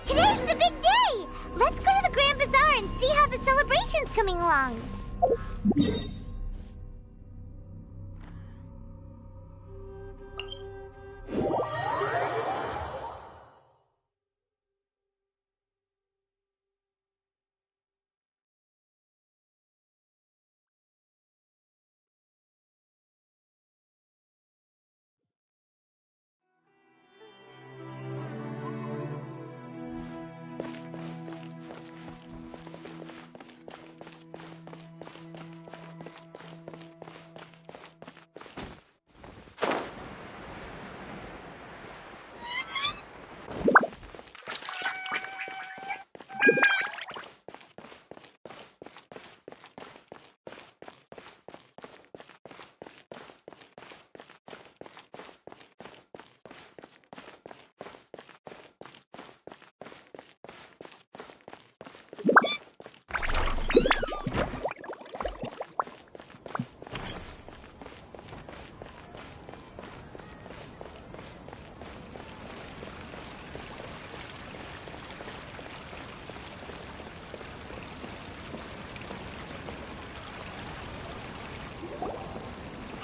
Today's the big day! Let's go to the Grand Bazaar and see how the celebration's coming along.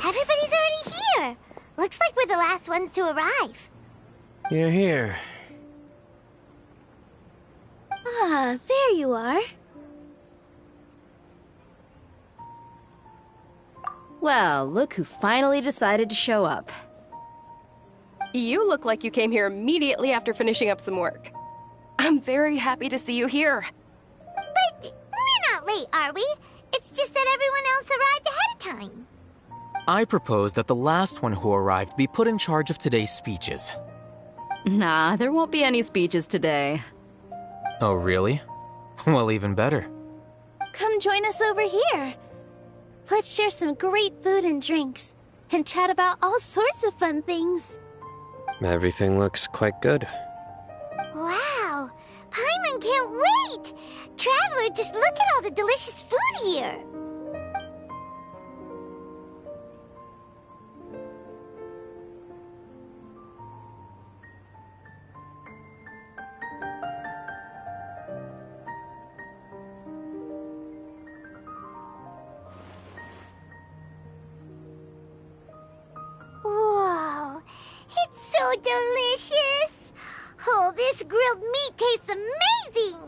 Everybody's already here. Looks like we're the last ones to arrive. You're here. Ah, there you are. Well, look who finally decided to show up. You look like you came here immediately after finishing up some work. I'm very happy to see you here. But we're not late, are we? It's just that everyone else arrived ahead of time. I propose that the last one who arrived be put in charge of today's speeches. Nah, there won't be any speeches today. Oh, really? Well, even better. Come join us over here. Let's share some great food and drinks, and chat about all sorts of fun things. Everything looks quite good. Wow! Paimon can't wait! Traveler, just look at all the delicious food here! Whoa! It's so delicious! Oh, this grilled meat tastes amazing!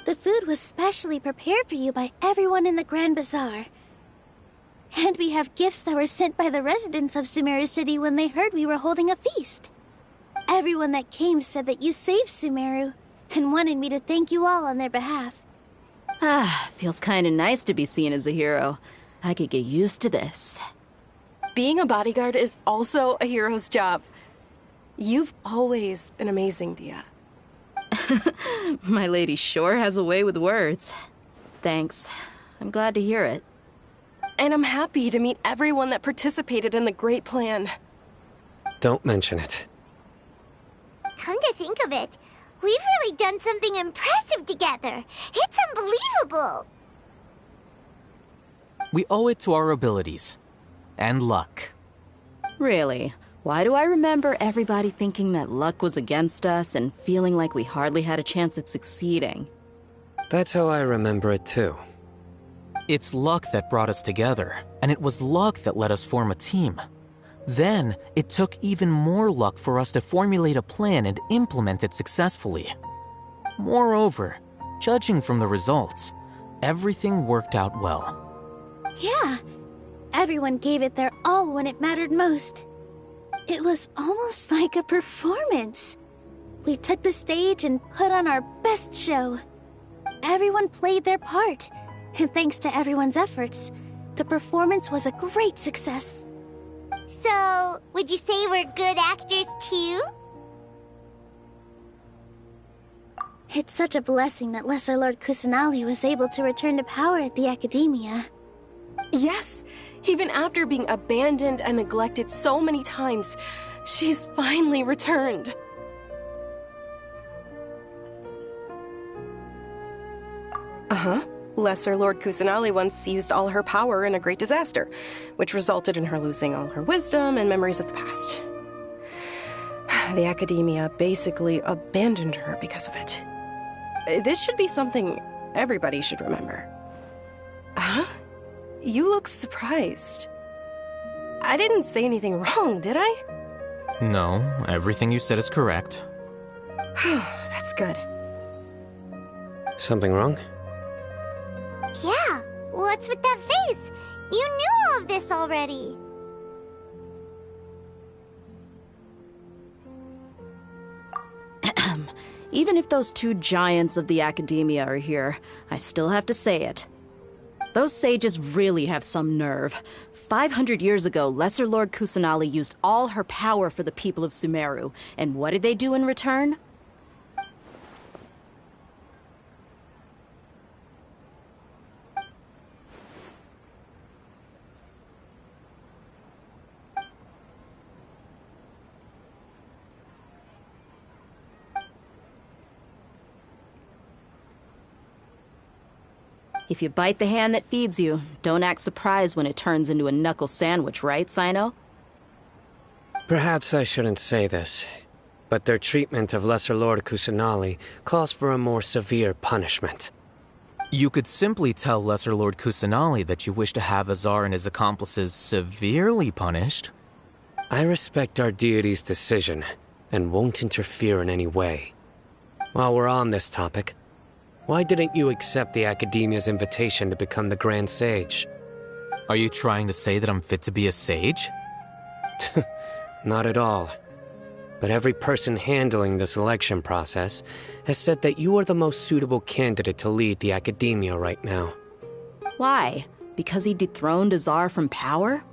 The food was specially prepared for you by everyone in the Grand Bazaar. And we have gifts that were sent by the residents of Sumeru City when they heard we were holding a feast. Everyone that came said that you saved Sumeru, and wanted me to thank you all on their behalf. Ah, feels kinda nice to be seen as a hero. I could get used to this. Being a bodyguard is also a hero's job. You've always been amazing, Dia. My lady sure has a way with words. Thanks. I'm glad to hear it. And I'm happy to meet everyone that participated in the great plan. Don't mention it. Come to think of it, we've really done something impressive together. It's unbelievable. We owe it to our abilities. And luck. Really? Why do I remember everybody thinking that luck was against us and feeling like we hardly had a chance of succeeding? That's how I remember it too. It's luck that brought us together, and it was luck that let us form a team. Then, it took even more luck for us to formulate a plan and implement it successfully. Moreover, judging from the results, everything worked out well. Yeah, everyone gave it their all when it mattered most. It was almost like a performance. We took the stage and put on our best show. Everyone played their part, and thanks to everyone's efforts, the performance was a great success. So, would you say we're good actors too? It's such a blessing that Lesser Lord Kusanali was able to return to power at the Academia. Yes, even after being abandoned and neglected so many times, she's finally returned. Uh-huh. Lesser Lord Kusanali once used all her power in a great disaster, which resulted in her losing all her wisdom and memories of the past. The Academia basically abandoned her because of it. This should be something everybody should remember. Huh? You look surprised. I didn't say anything wrong, did I? No, everything you said is correct. That's good. Something wrong? Yeah, what's with that face? You knew all of this already. Even if those two giants of the Academia are here, I still have to say it. Those sages really have some nerve. 500 years ago, Lesser Lord Kusanali used all her power for the people of Sumeru, and what did they do in return? If you bite the hand that feeds you, don't act surprised when it turns into a knuckle sandwich, right, Sino? Perhaps I shouldn't say this, but their treatment of Lesser Lord Kusanali calls for a more severe punishment. You could simply tell Lesser Lord Kusanali that you wish to have Azar and his accomplices severely punished. I respect our deity's decision, and won't interfere in any way. While we're on this topic, why didn't you accept the Academia's invitation to become the Grand Sage? Are you trying to say that I'm fit to be a sage? Not at all. But every person handling the selection process has said that you are the most suitable candidate to lead the Academia right now. Why? Because he dethroned Azar from power?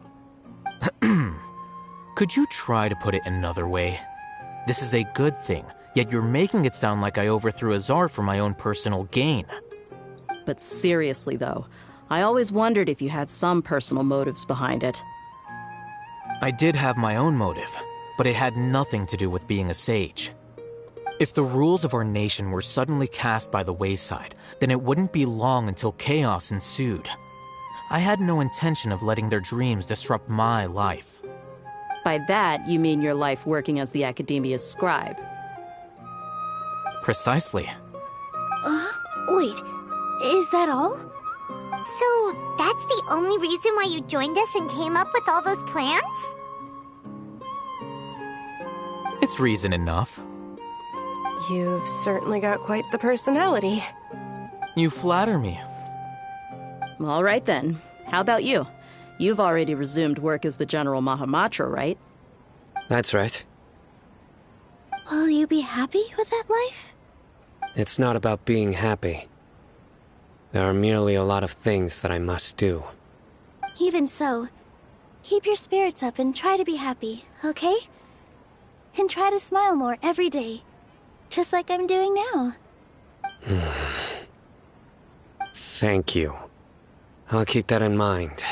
Could you try to put it another way? This is a good thing, yet you're making it sound like I overthrew Azar for my own personal gain. But seriously, though, I always wondered if you had some personal motives behind it. I did have my own motive, but it had nothing to do with being a sage. If the rules of our nation were suddenly cast by the wayside, then it wouldn't be long until chaos ensued. I had no intention of letting their dreams disrupt my life. By that, you mean your life working as the Academia's scribe. Precisely. Wait, is that all? So, that's the only reason why you joined us and came up with all those plans? It's reason enough. You've certainly got quite the personality. You flatter me. All right then. How about you? You've already resumed work as the General Mahamatra, right? That's right. Will you be happy with that life? It's not about being happy. There are merely a lot of things that I must do. Even so, keep your spirits up and try to be happy, okay? And try to smile more every day, just like I'm doing now. Thank you. I'll keep that in mind.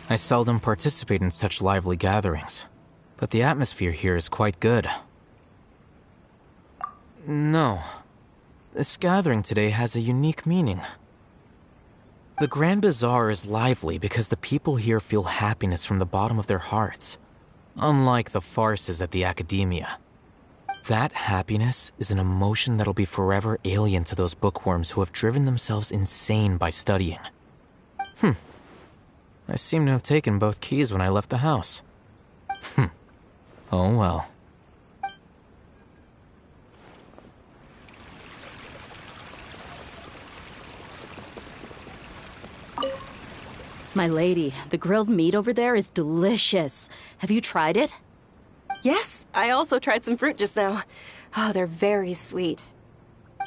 I seldom participate in such lively gatherings, but the atmosphere here is quite good. No, this gathering today has a unique meaning. The Grand Bazaar is lively because the people here feel happiness from the bottom of their hearts, unlike the farces at the Academia. That happiness is an emotion that'll be forever alien to those bookworms who have driven themselves insane by studying. I seem to have taken both keys when I left the house. Oh well. My lady, the grilled meat over there is delicious. Have you tried it? Yes, I also tried some fruit just now. Oh, they're very sweet.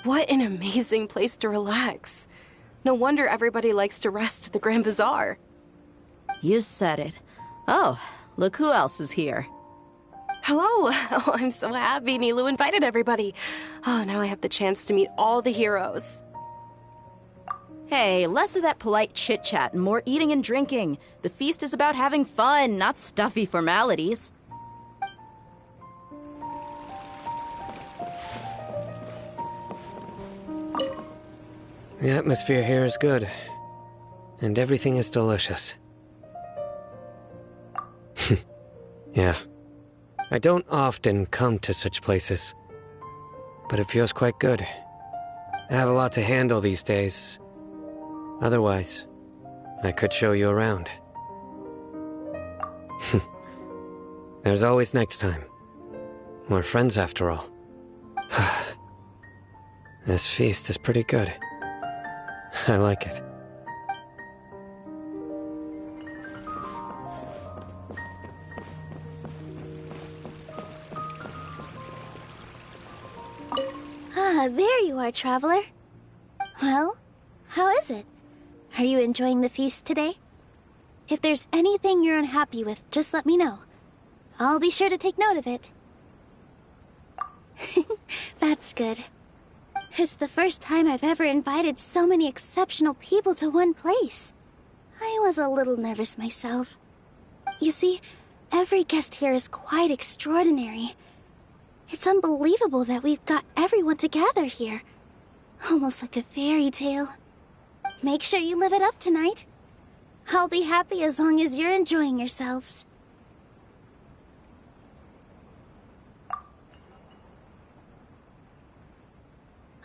What an amazing place to relax. No wonder everybody likes to rest at the Grand Bazaar. You said it. Oh, look who else is here. Hello. Oh, I'm so happy Nilu invited everybody. Oh, now I have the chance to meet all the heroes. Hey, less of that polite chit-chat and more eating and drinking. The feast is about having fun, not stuffy formalities. The atmosphere here is good, and everything is delicious. Yeah. I don't often come to such places, but it feels quite good. I have a lot to handle these days. Otherwise, I could show you around. There's always next time. We're friends after all. This feast is pretty good. I like it. Ah, there you are, traveler. Well, how is it? Are you enjoying the feast today? If there's anything you're unhappy with, just let me know. I'll be sure to take note of it. That's good. It's the first time I've ever invited so many exceptional people to one place. I was a little nervous myself. You see, every guest here is quite extraordinary. It's unbelievable that we've got everyone together here. Almost like a fairy tale. Make sure you live it up tonight. I'll be happy as long as you're enjoying yourselves.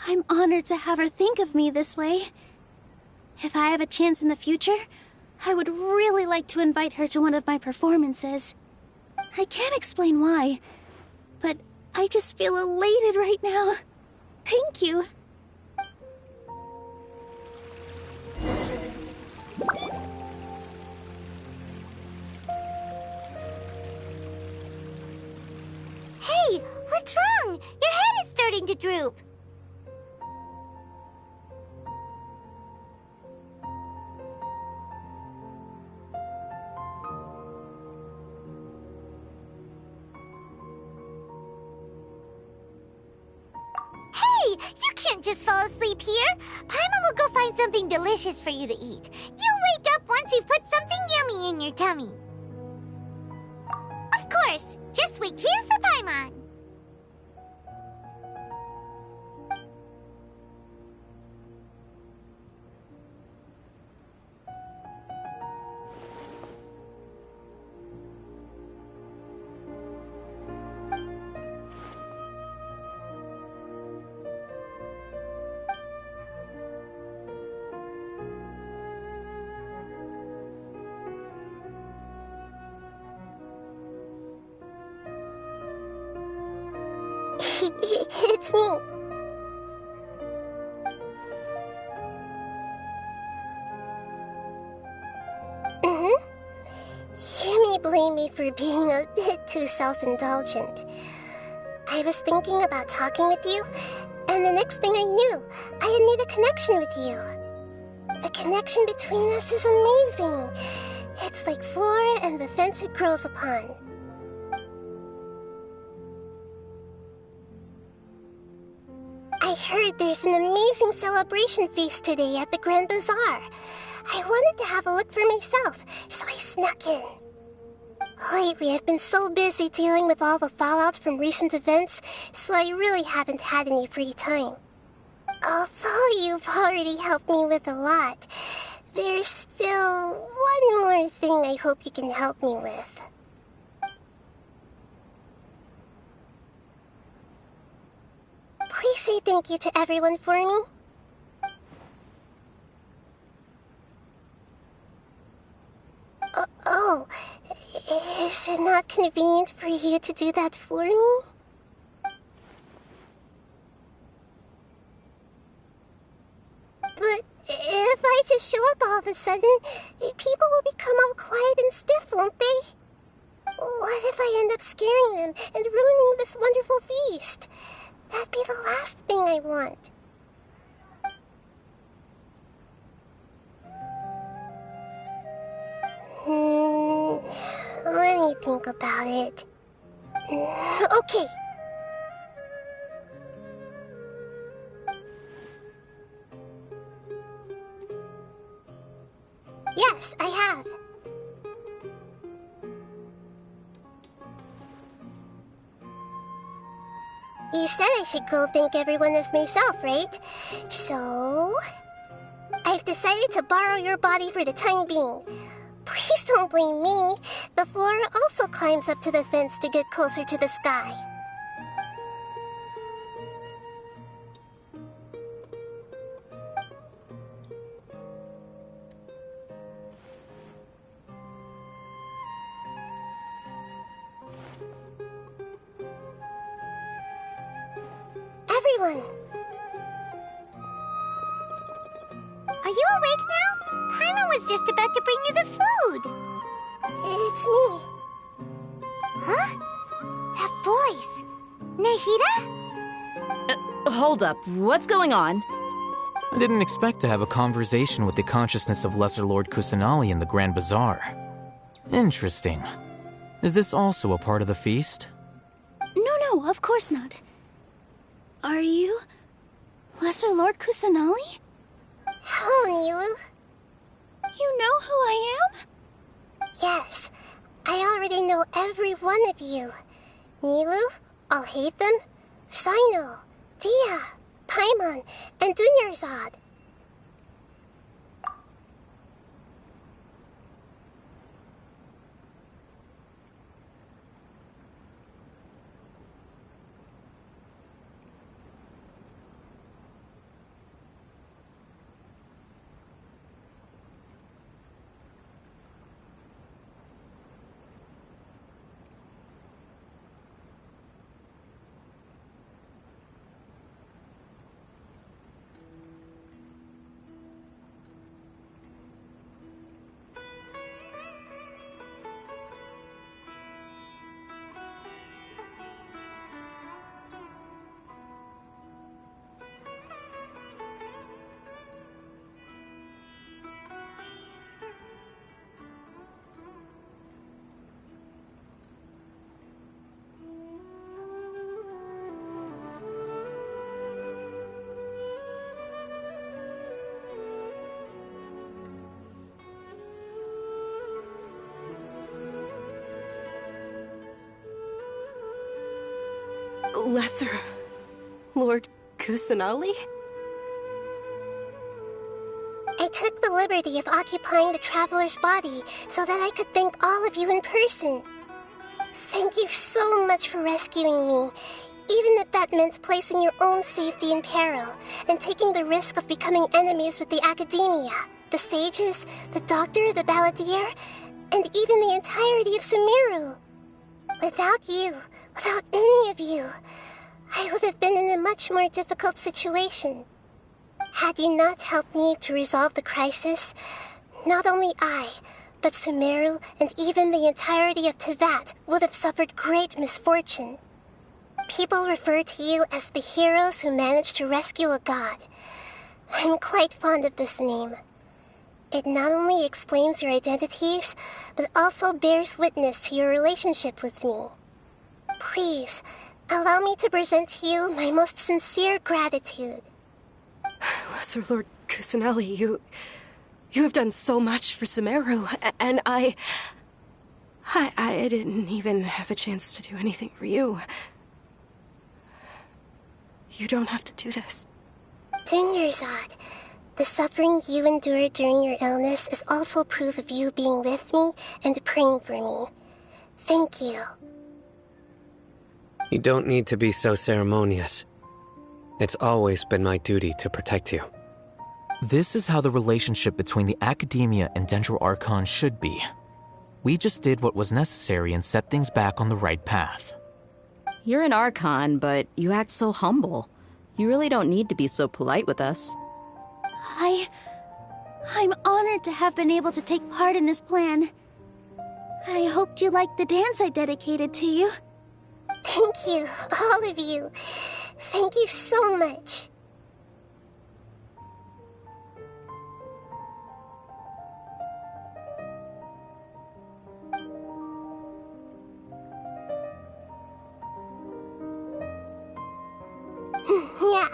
I'm honored to have her think of me this way. If I have a chance in the future, I would really like to invite her to one of my performances. I can't explain why, but I just feel elated right now. Thank you. Hey, what's wrong? Your head is starting to droop. Hey, you can't just fall asleep here. Paimon will go find something delicious for you to eat. You'll wake up once you've put something yummy in your tummy. Of course, just wait here for Paimon. It's me. You blame me for being a bit too self-indulgent. I was thinking about talking with you, and the next thing I knew, I had made a connection with you. The connection between us is amazing. It's like flora and the fence it grows upon. I heard there's an amazing celebration feast today at the Grand Bazaar. I wanted to have a look for myself, so I snuck in. Lately, I've been so busy dealing with all the fallout from recent events, so I really haven't had any free time. Although you've already helped me with a lot, there's still one more thing I hope you can help me with. Please say thank you to everyone for me. Oh, is it not convenient for you to do that for me? But if I just show up all of a sudden, people will become all quiet and stiff, won't they? What if I end up scaring them and ruining this wonderful feast? That'd be the last thing I want. Let me think about it. Okay. Yes, I have. You said I should go thank everyone as myself, right? So, I've decided to borrow your body for the time being. Please don't blame me. The flora also climbs up to the fence to get closer to the sky. Everyone! Are you awake now? Paimon was just about to bring you the food. It's me. Huh? That voice. Nahida? Hold up. What's going on? I didn't expect to have a conversation with the consciousness of Lesser Lord Kusanali in the Grand Bazaar. Interesting. Is this also a part of the feast? No, of course not. Are you Lesser Lord Kusanali? Hello, Nilu. You know who I am? Yes, I already know every one of you. Nilu, Alhaitham, Sino, Dia, Paimon, and Dunyarzad. Lesser Lord Kusanali? I took the liberty of occupying the traveler's body so that I could thank all of you in person. Thank you so much for rescuing me, even if that meant placing your own safety in peril and taking the risk of becoming enemies with the academia, the sages, the doctor, the balladeer, and even the entirety of Sumeru. Without you, without any of you, I would have been in a much more difficult situation. Had you not helped me to resolve the crisis, not only I, that Sumeru and even the entirety of Tevat would have suffered great misfortune. People refer to you as the heroes who managed to rescue a god. I'm quite fond of this name. It not only explains your identities, but also bears witness to your relationship with me. Please, allow me to present to you my most sincere gratitude. Lesser Lord Kusanali, you have done so much for Sumeru, and I didn't even have a chance to do anything for you. You don't have to do this. Dunyarzad, the suffering you endured during your illness is also proof of you being with me and praying for me. Thank you. You don't need to be so ceremonious. It's always been my duty to protect you. This is how the relationship between the Academia and Dendro Archon should be. We just did what was necessary and set things back on the right path. You're an Archon, but you act so humble. You really don't need to be so polite with us. I'm honored to have been able to take part in this plan. I hoped you liked the dance I dedicated to you. Thank you, all of you. Thank you so much. Yeah.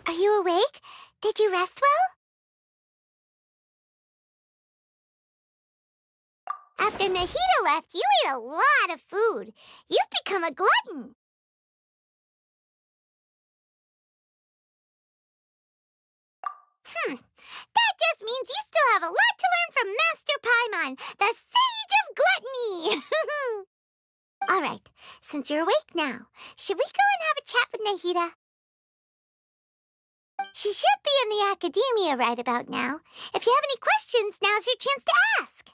Are you awake? Did you rest well? After Nahida left, you ate a lot of food. You've become a glutton. That just means you still have a lot to learn from Master Paimon, the Sage of Gluttony. All right, since you're awake now, should we go and have a chat with Nahida? She should be in the Academia right about now. If you have any questions, now's your chance to ask.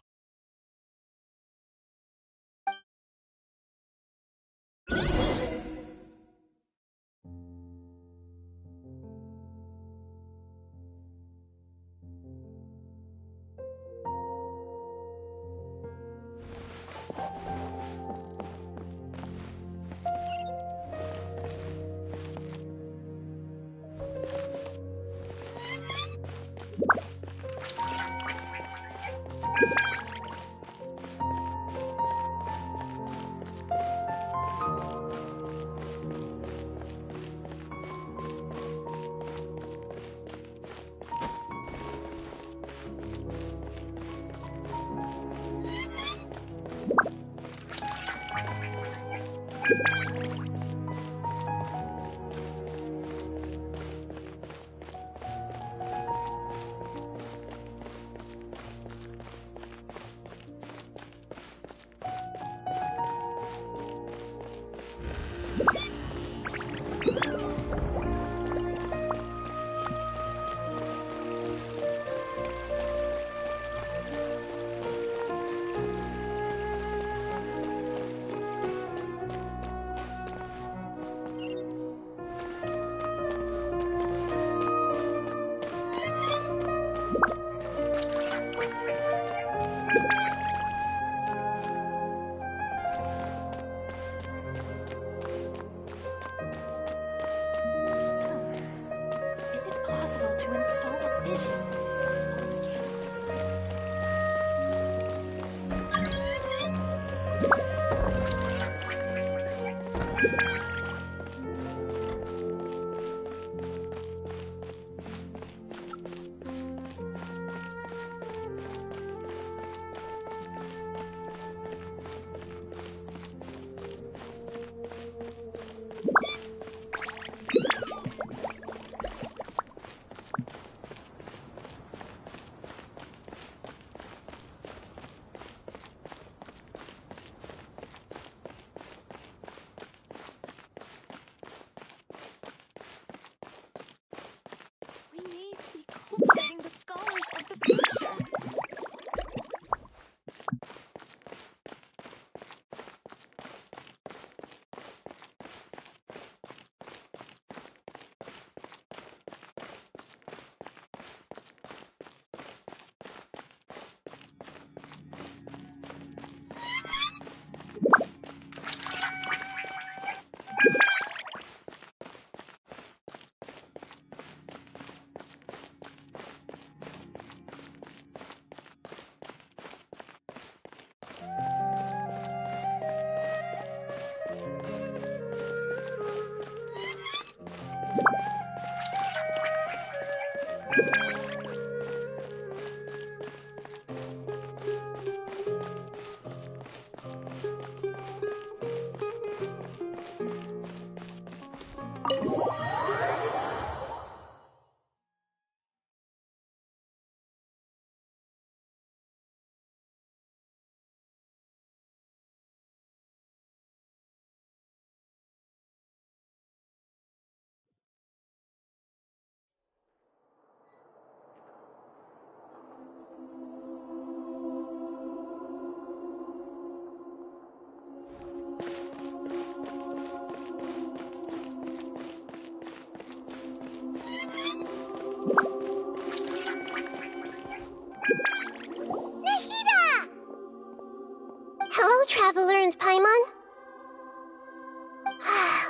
Traveler and Paimon.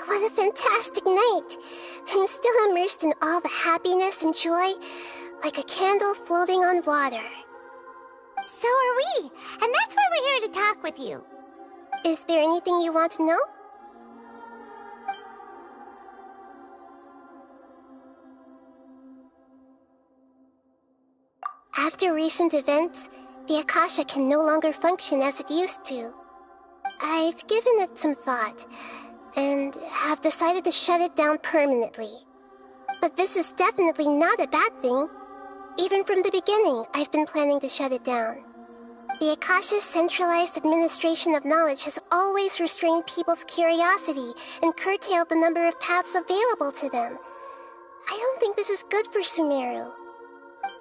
What a fantastic night. I'm still immersed in all the happiness and joy, like a candle floating on water. So are we, and that's why we're here to talk with you. Is there anything you want to know? After recent events, the Akasha can no longer function as it used to. I've given it some thought, and have decided to shut it down permanently. But this is definitely not a bad thing. Even from the beginning, I've been planning to shut it down. The Akasha's centralized administration of knowledge has always restrained people's curiosity and curtailed the number of paths available to them. I don't think this is good for Sumeru.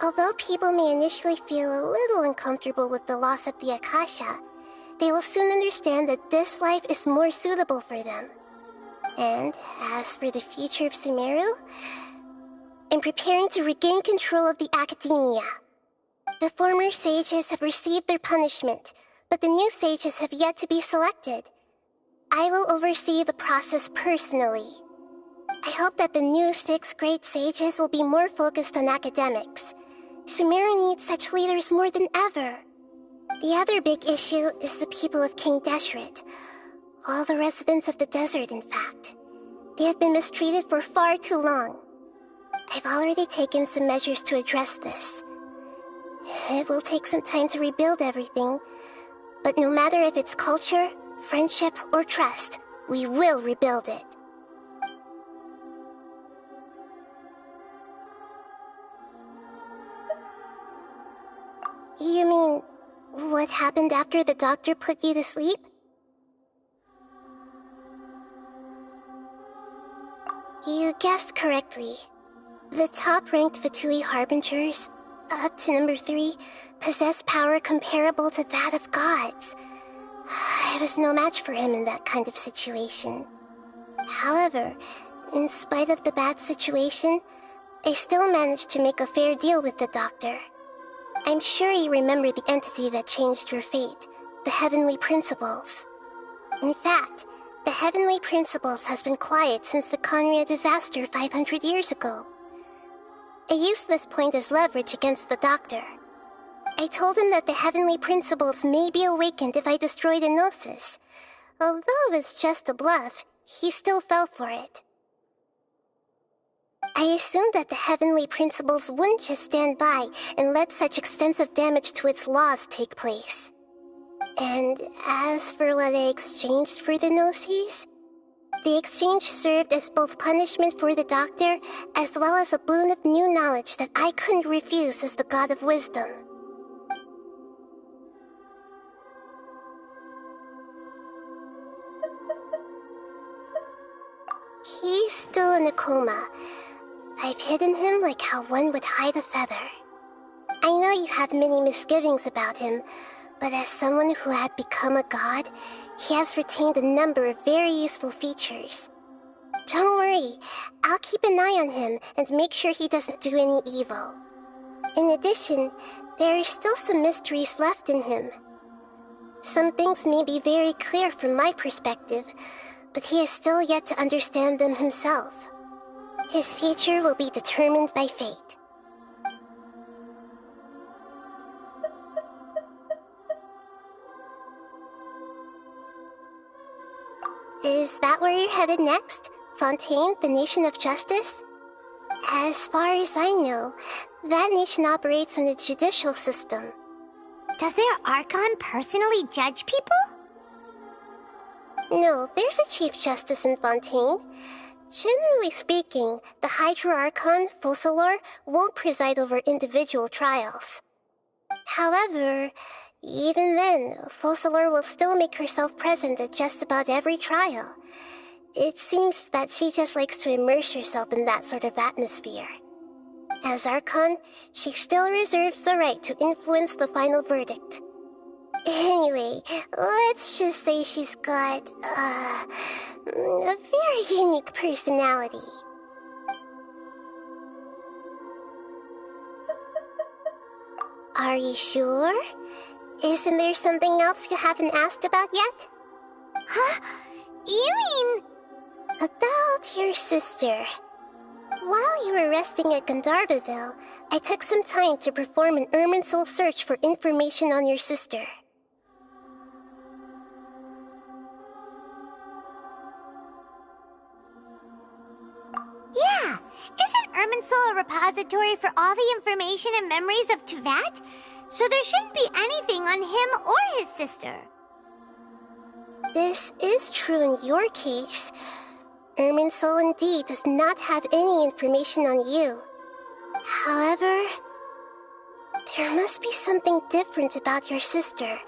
Although people may initially feel a little uncomfortable with the loss of the Akasha, they will soon understand that this life is more suitable for them. And as for the future of Sumeru, I'm preparing to regain control of the Academia. The former sages have received their punishment, but the new sages have yet to be selected. I will oversee the process personally. I hope that the new 6 great sages will be more focused on academics. Sumeru needs such leaders more than ever. The other big issue is the people of King Deshret. All the residents of the desert, in fact. They have been mistreated for far too long. I've already taken some measures to address this. It will take some time to rebuild everything, but no matter if it's culture, friendship, or trust, we will rebuild it. You mean, what happened after the doctor put you to sleep? You guessed correctly. The top-ranked Fatui Harbingers, up to number 3, possess power comparable to that of gods. I was no match for him in that kind of situation. However, in spite of the bad situation, I still managed to make a fair deal with the doctor. I'm sure you remember the entity that changed your fate, the Heavenly Principles. In fact, the Heavenly Principles has been quiet since the Conria disaster 500 years ago. I used this point as leverage against the doctor. I told him that the Heavenly Principles may be awakened if I destroy the Gnosis. Although it's just a bluff, he still fell for it. I assumed that the Heavenly Principles wouldn't just stand by and let such extensive damage to its laws take place. And as for what I exchanged for the Gnosis, the exchange served as both punishment for the doctor as well as a boon of new knowledge that I couldn't refuse as the God of Wisdom. He's still in a coma. I've hidden him like how one would hide a feather. I know you have many misgivings about him, but as someone who had become a god, he has retained a number of very useful features. Don't worry, I'll keep an eye on him and make sure he doesn't do any evil. In addition, there are still some mysteries left in him. Some things may be very clear from my perspective, but he is still yet to understand them himself. His future will be determined by fate. Is that where you're headed next? Fontaine, the Nation of Justice? As far as I know, that nation operates in a judicial system. Does their Archon personally judge people? No, there's a Chief Justice in Fontaine. Generally speaking, the Hydra Archon, Focalor, won't preside over individual trials. However, even then, Focalor will still make herself present at just about every trial. It seems that she just likes to immerse herself in that sort of atmosphere. As Archon, she still reserves the right to influence the final verdict. Anyway, let's just say she's got, a very unique personality. Are you sure? Isn't there something else you haven't asked about yet? Huh? You mean... About your sister. While you were resting at Gandharvaville, I took some time to perform an Irminsul search for information on your sister. Yeah! Isn't Irminsul a repository for all the information and memories of Teyvat? So there shouldn't be anything on him or his sister. This is true in your case. Irminsul indeed does not have any information on you. However, there must be something different about your sister.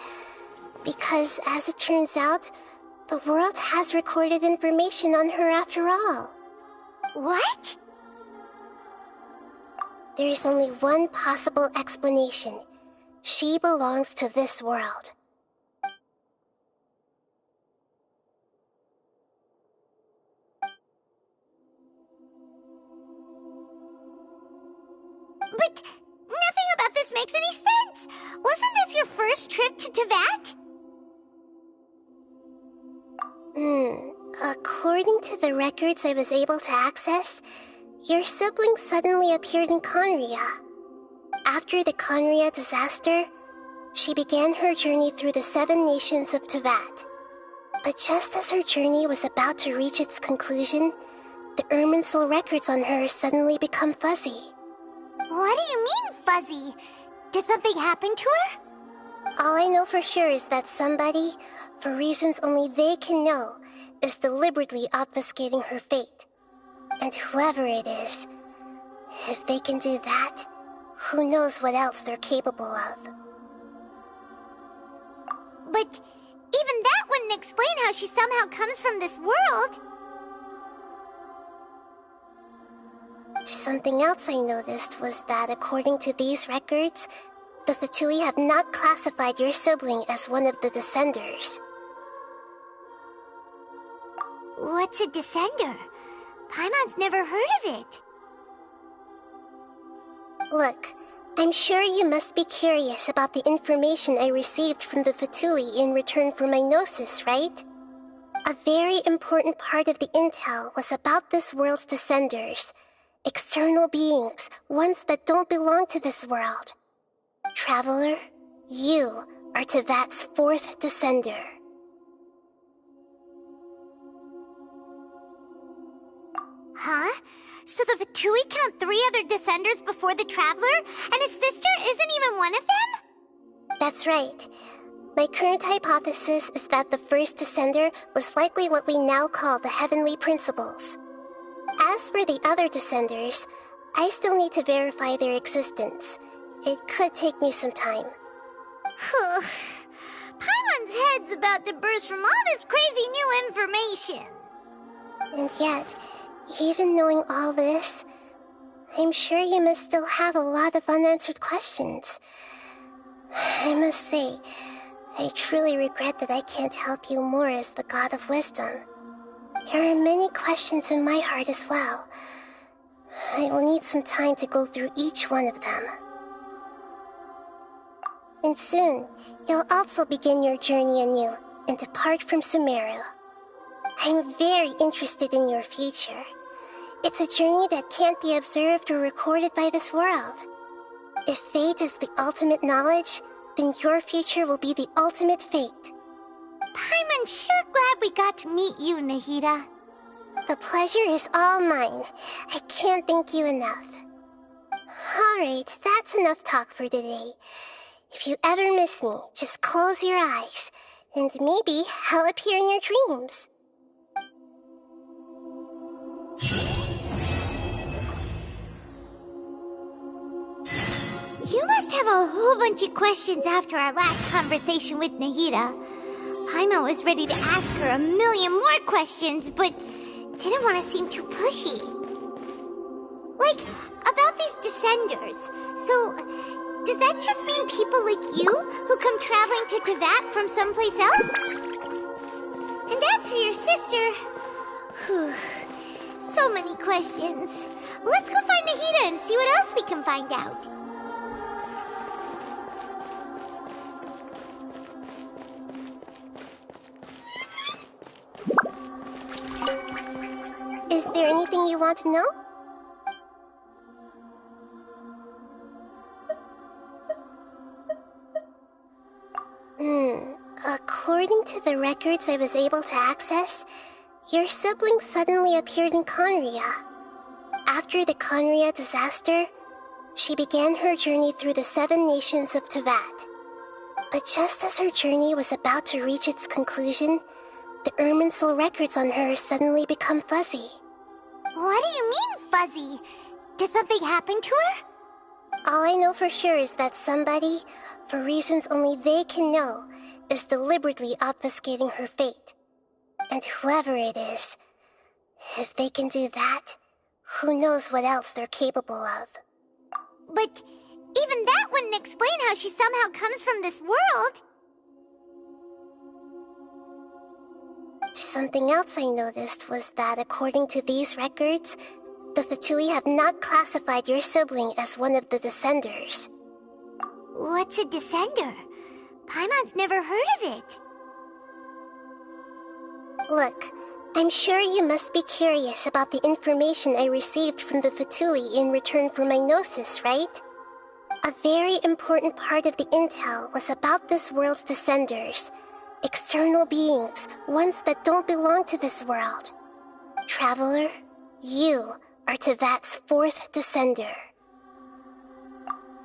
Because, as it turns out, the world has recorded information on her after all. What? There is only one possible explanation. She belongs to this world. But nothing about this makes any sense! Wasn't this your first trip to Teyvat? According to the records I was able to access, your sibling suddenly appeared in Conria. After the Conria disaster, she began her journey through the 7 nations of Teyvat. But just as her journey was about to reach its conclusion, the Irminsul records on her suddenly become fuzzy. What do you mean, fuzzy? Did something happen to her? All I know for sure is that somebody, for reasons only they can know, is deliberately obfuscating her fate. And whoever it is, if they can do that, who knows what else they're capable of. But even that wouldn't explain how she somehow comes from this world. Something else I noticed was that according to these records, the Fatui have not classified your sibling as one of the Descenders. What's a Descender? Paimon's never heard of it. Look, I'm sure you must be curious about the information I received from the Fatui in return for my gnosis, right? A very important part of the intel was about this world's Descenders. External beings, ones that don't belong to this world. Traveler, you are Teyvat's 4th Descender. Huh? So the Fatui count 3 other Descenders before the Traveler, and his sister isn't even one of them? That's right. My current hypothesis is that the first Descender was likely what we now call the Heavenly Principles. As for the other Descenders, I still need to verify their existence. It could take me some time. Paimon's head's about to burst from all this crazy new information. And yet, even knowing all this, I'm sure you must still have a lot of unanswered questions. I must say, I truly regret that I can't help you more as the God of Wisdom. There are many questions in my heart as well. I will need some time to go through each one of them. And soon, you'll also begin your journey anew and depart from Sumeru. I'm very interested in your future. It's a journey that can't be observed or recorded by this world. If fate is the ultimate knowledge, then your future will be the ultimate fate. Paimon's sure glad we got to meet you, Nahida. The pleasure is all mine. I can't thank you enough. Alright, that's enough talk for today. If you ever miss me, just close your eyes, and maybe I'll appear in your dreams. You must have a whole bunch of questions after our last conversation with Nahida. Paimon was ready to ask her a million more questions, but didn't want to seem too pushy. Like, about these Descenders. So, does that just mean people like you who come traveling to Teyvat from someplace else? And as for your sister... Whew, so many questions. Let's go find Nahida and see what else we can find out. anything you want to know? According to the records I was able to access, your sibling suddenly appeared in Conria. After the Conria disaster, she began her journey through the 7 nations of Tevat. But just as her journey was about to reach its conclusion, the Irminsul records on her suddenly become fuzzy. What do you mean, fuzzy? Did something happen to her? All I know for sure is that somebody, for reasons only they can know, is deliberately obfuscating her fate. And whoever it is, if they can do that, who knows what else they're capable of. But even that wouldn't explain how she somehow comes from this world. Something else I noticed was that according to these records, the Fatui have not classified your sibling as one of the Descenders. What's a Descender? Paimon's never heard of it. Look, I'm sure you must be curious about the information I received from the Fatui in return for my gnosis, right? A very important part of the intel was about this world's Descenders. External beings, ones that don't belong to this world. Traveler, you are Tevat's 4th Descender.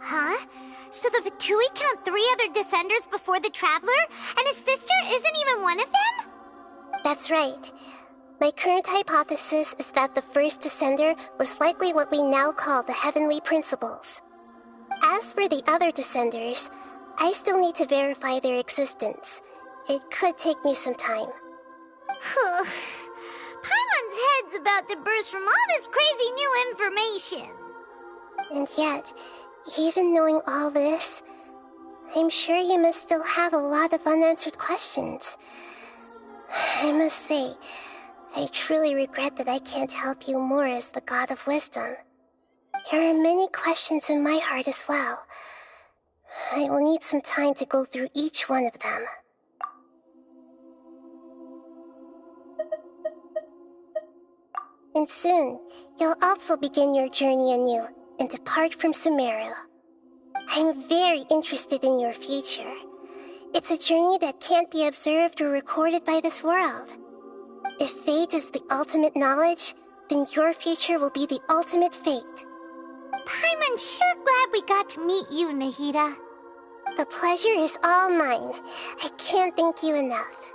Huh? So the Fatui count 3 other Descenders before the Traveler, and his sister isn't even one of them? That's right. My current hypothesis is that the first Descender was likely what we now call the Heavenly Principles. As for the other Descenders, I still need to verify their existence. It could take me some time. Paimon's head's about to burst from all this crazy new information. And yet, even knowing all this, I'm sure you must still have a lot of unanswered questions. I must say, I truly regret that I can't help you more as the God of Wisdom. There are many questions in my heart as well. I will need some time to go through each one of them. And soon, you'll also begin your journey anew and depart from Sumeru. I'm very interested in your future. It's a journey that can't be observed or recorded by this world. If fate is the ultimate knowledge, then your future will be the ultimate fate. Paimon's sure glad we got to meet you, Nahida. The pleasure is all mine. I can't thank you enough.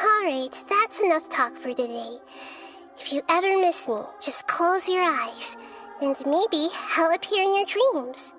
Alright, that's enough talk for today. If you ever miss me, just close your eyes, and maybe I'll appear in your dreams.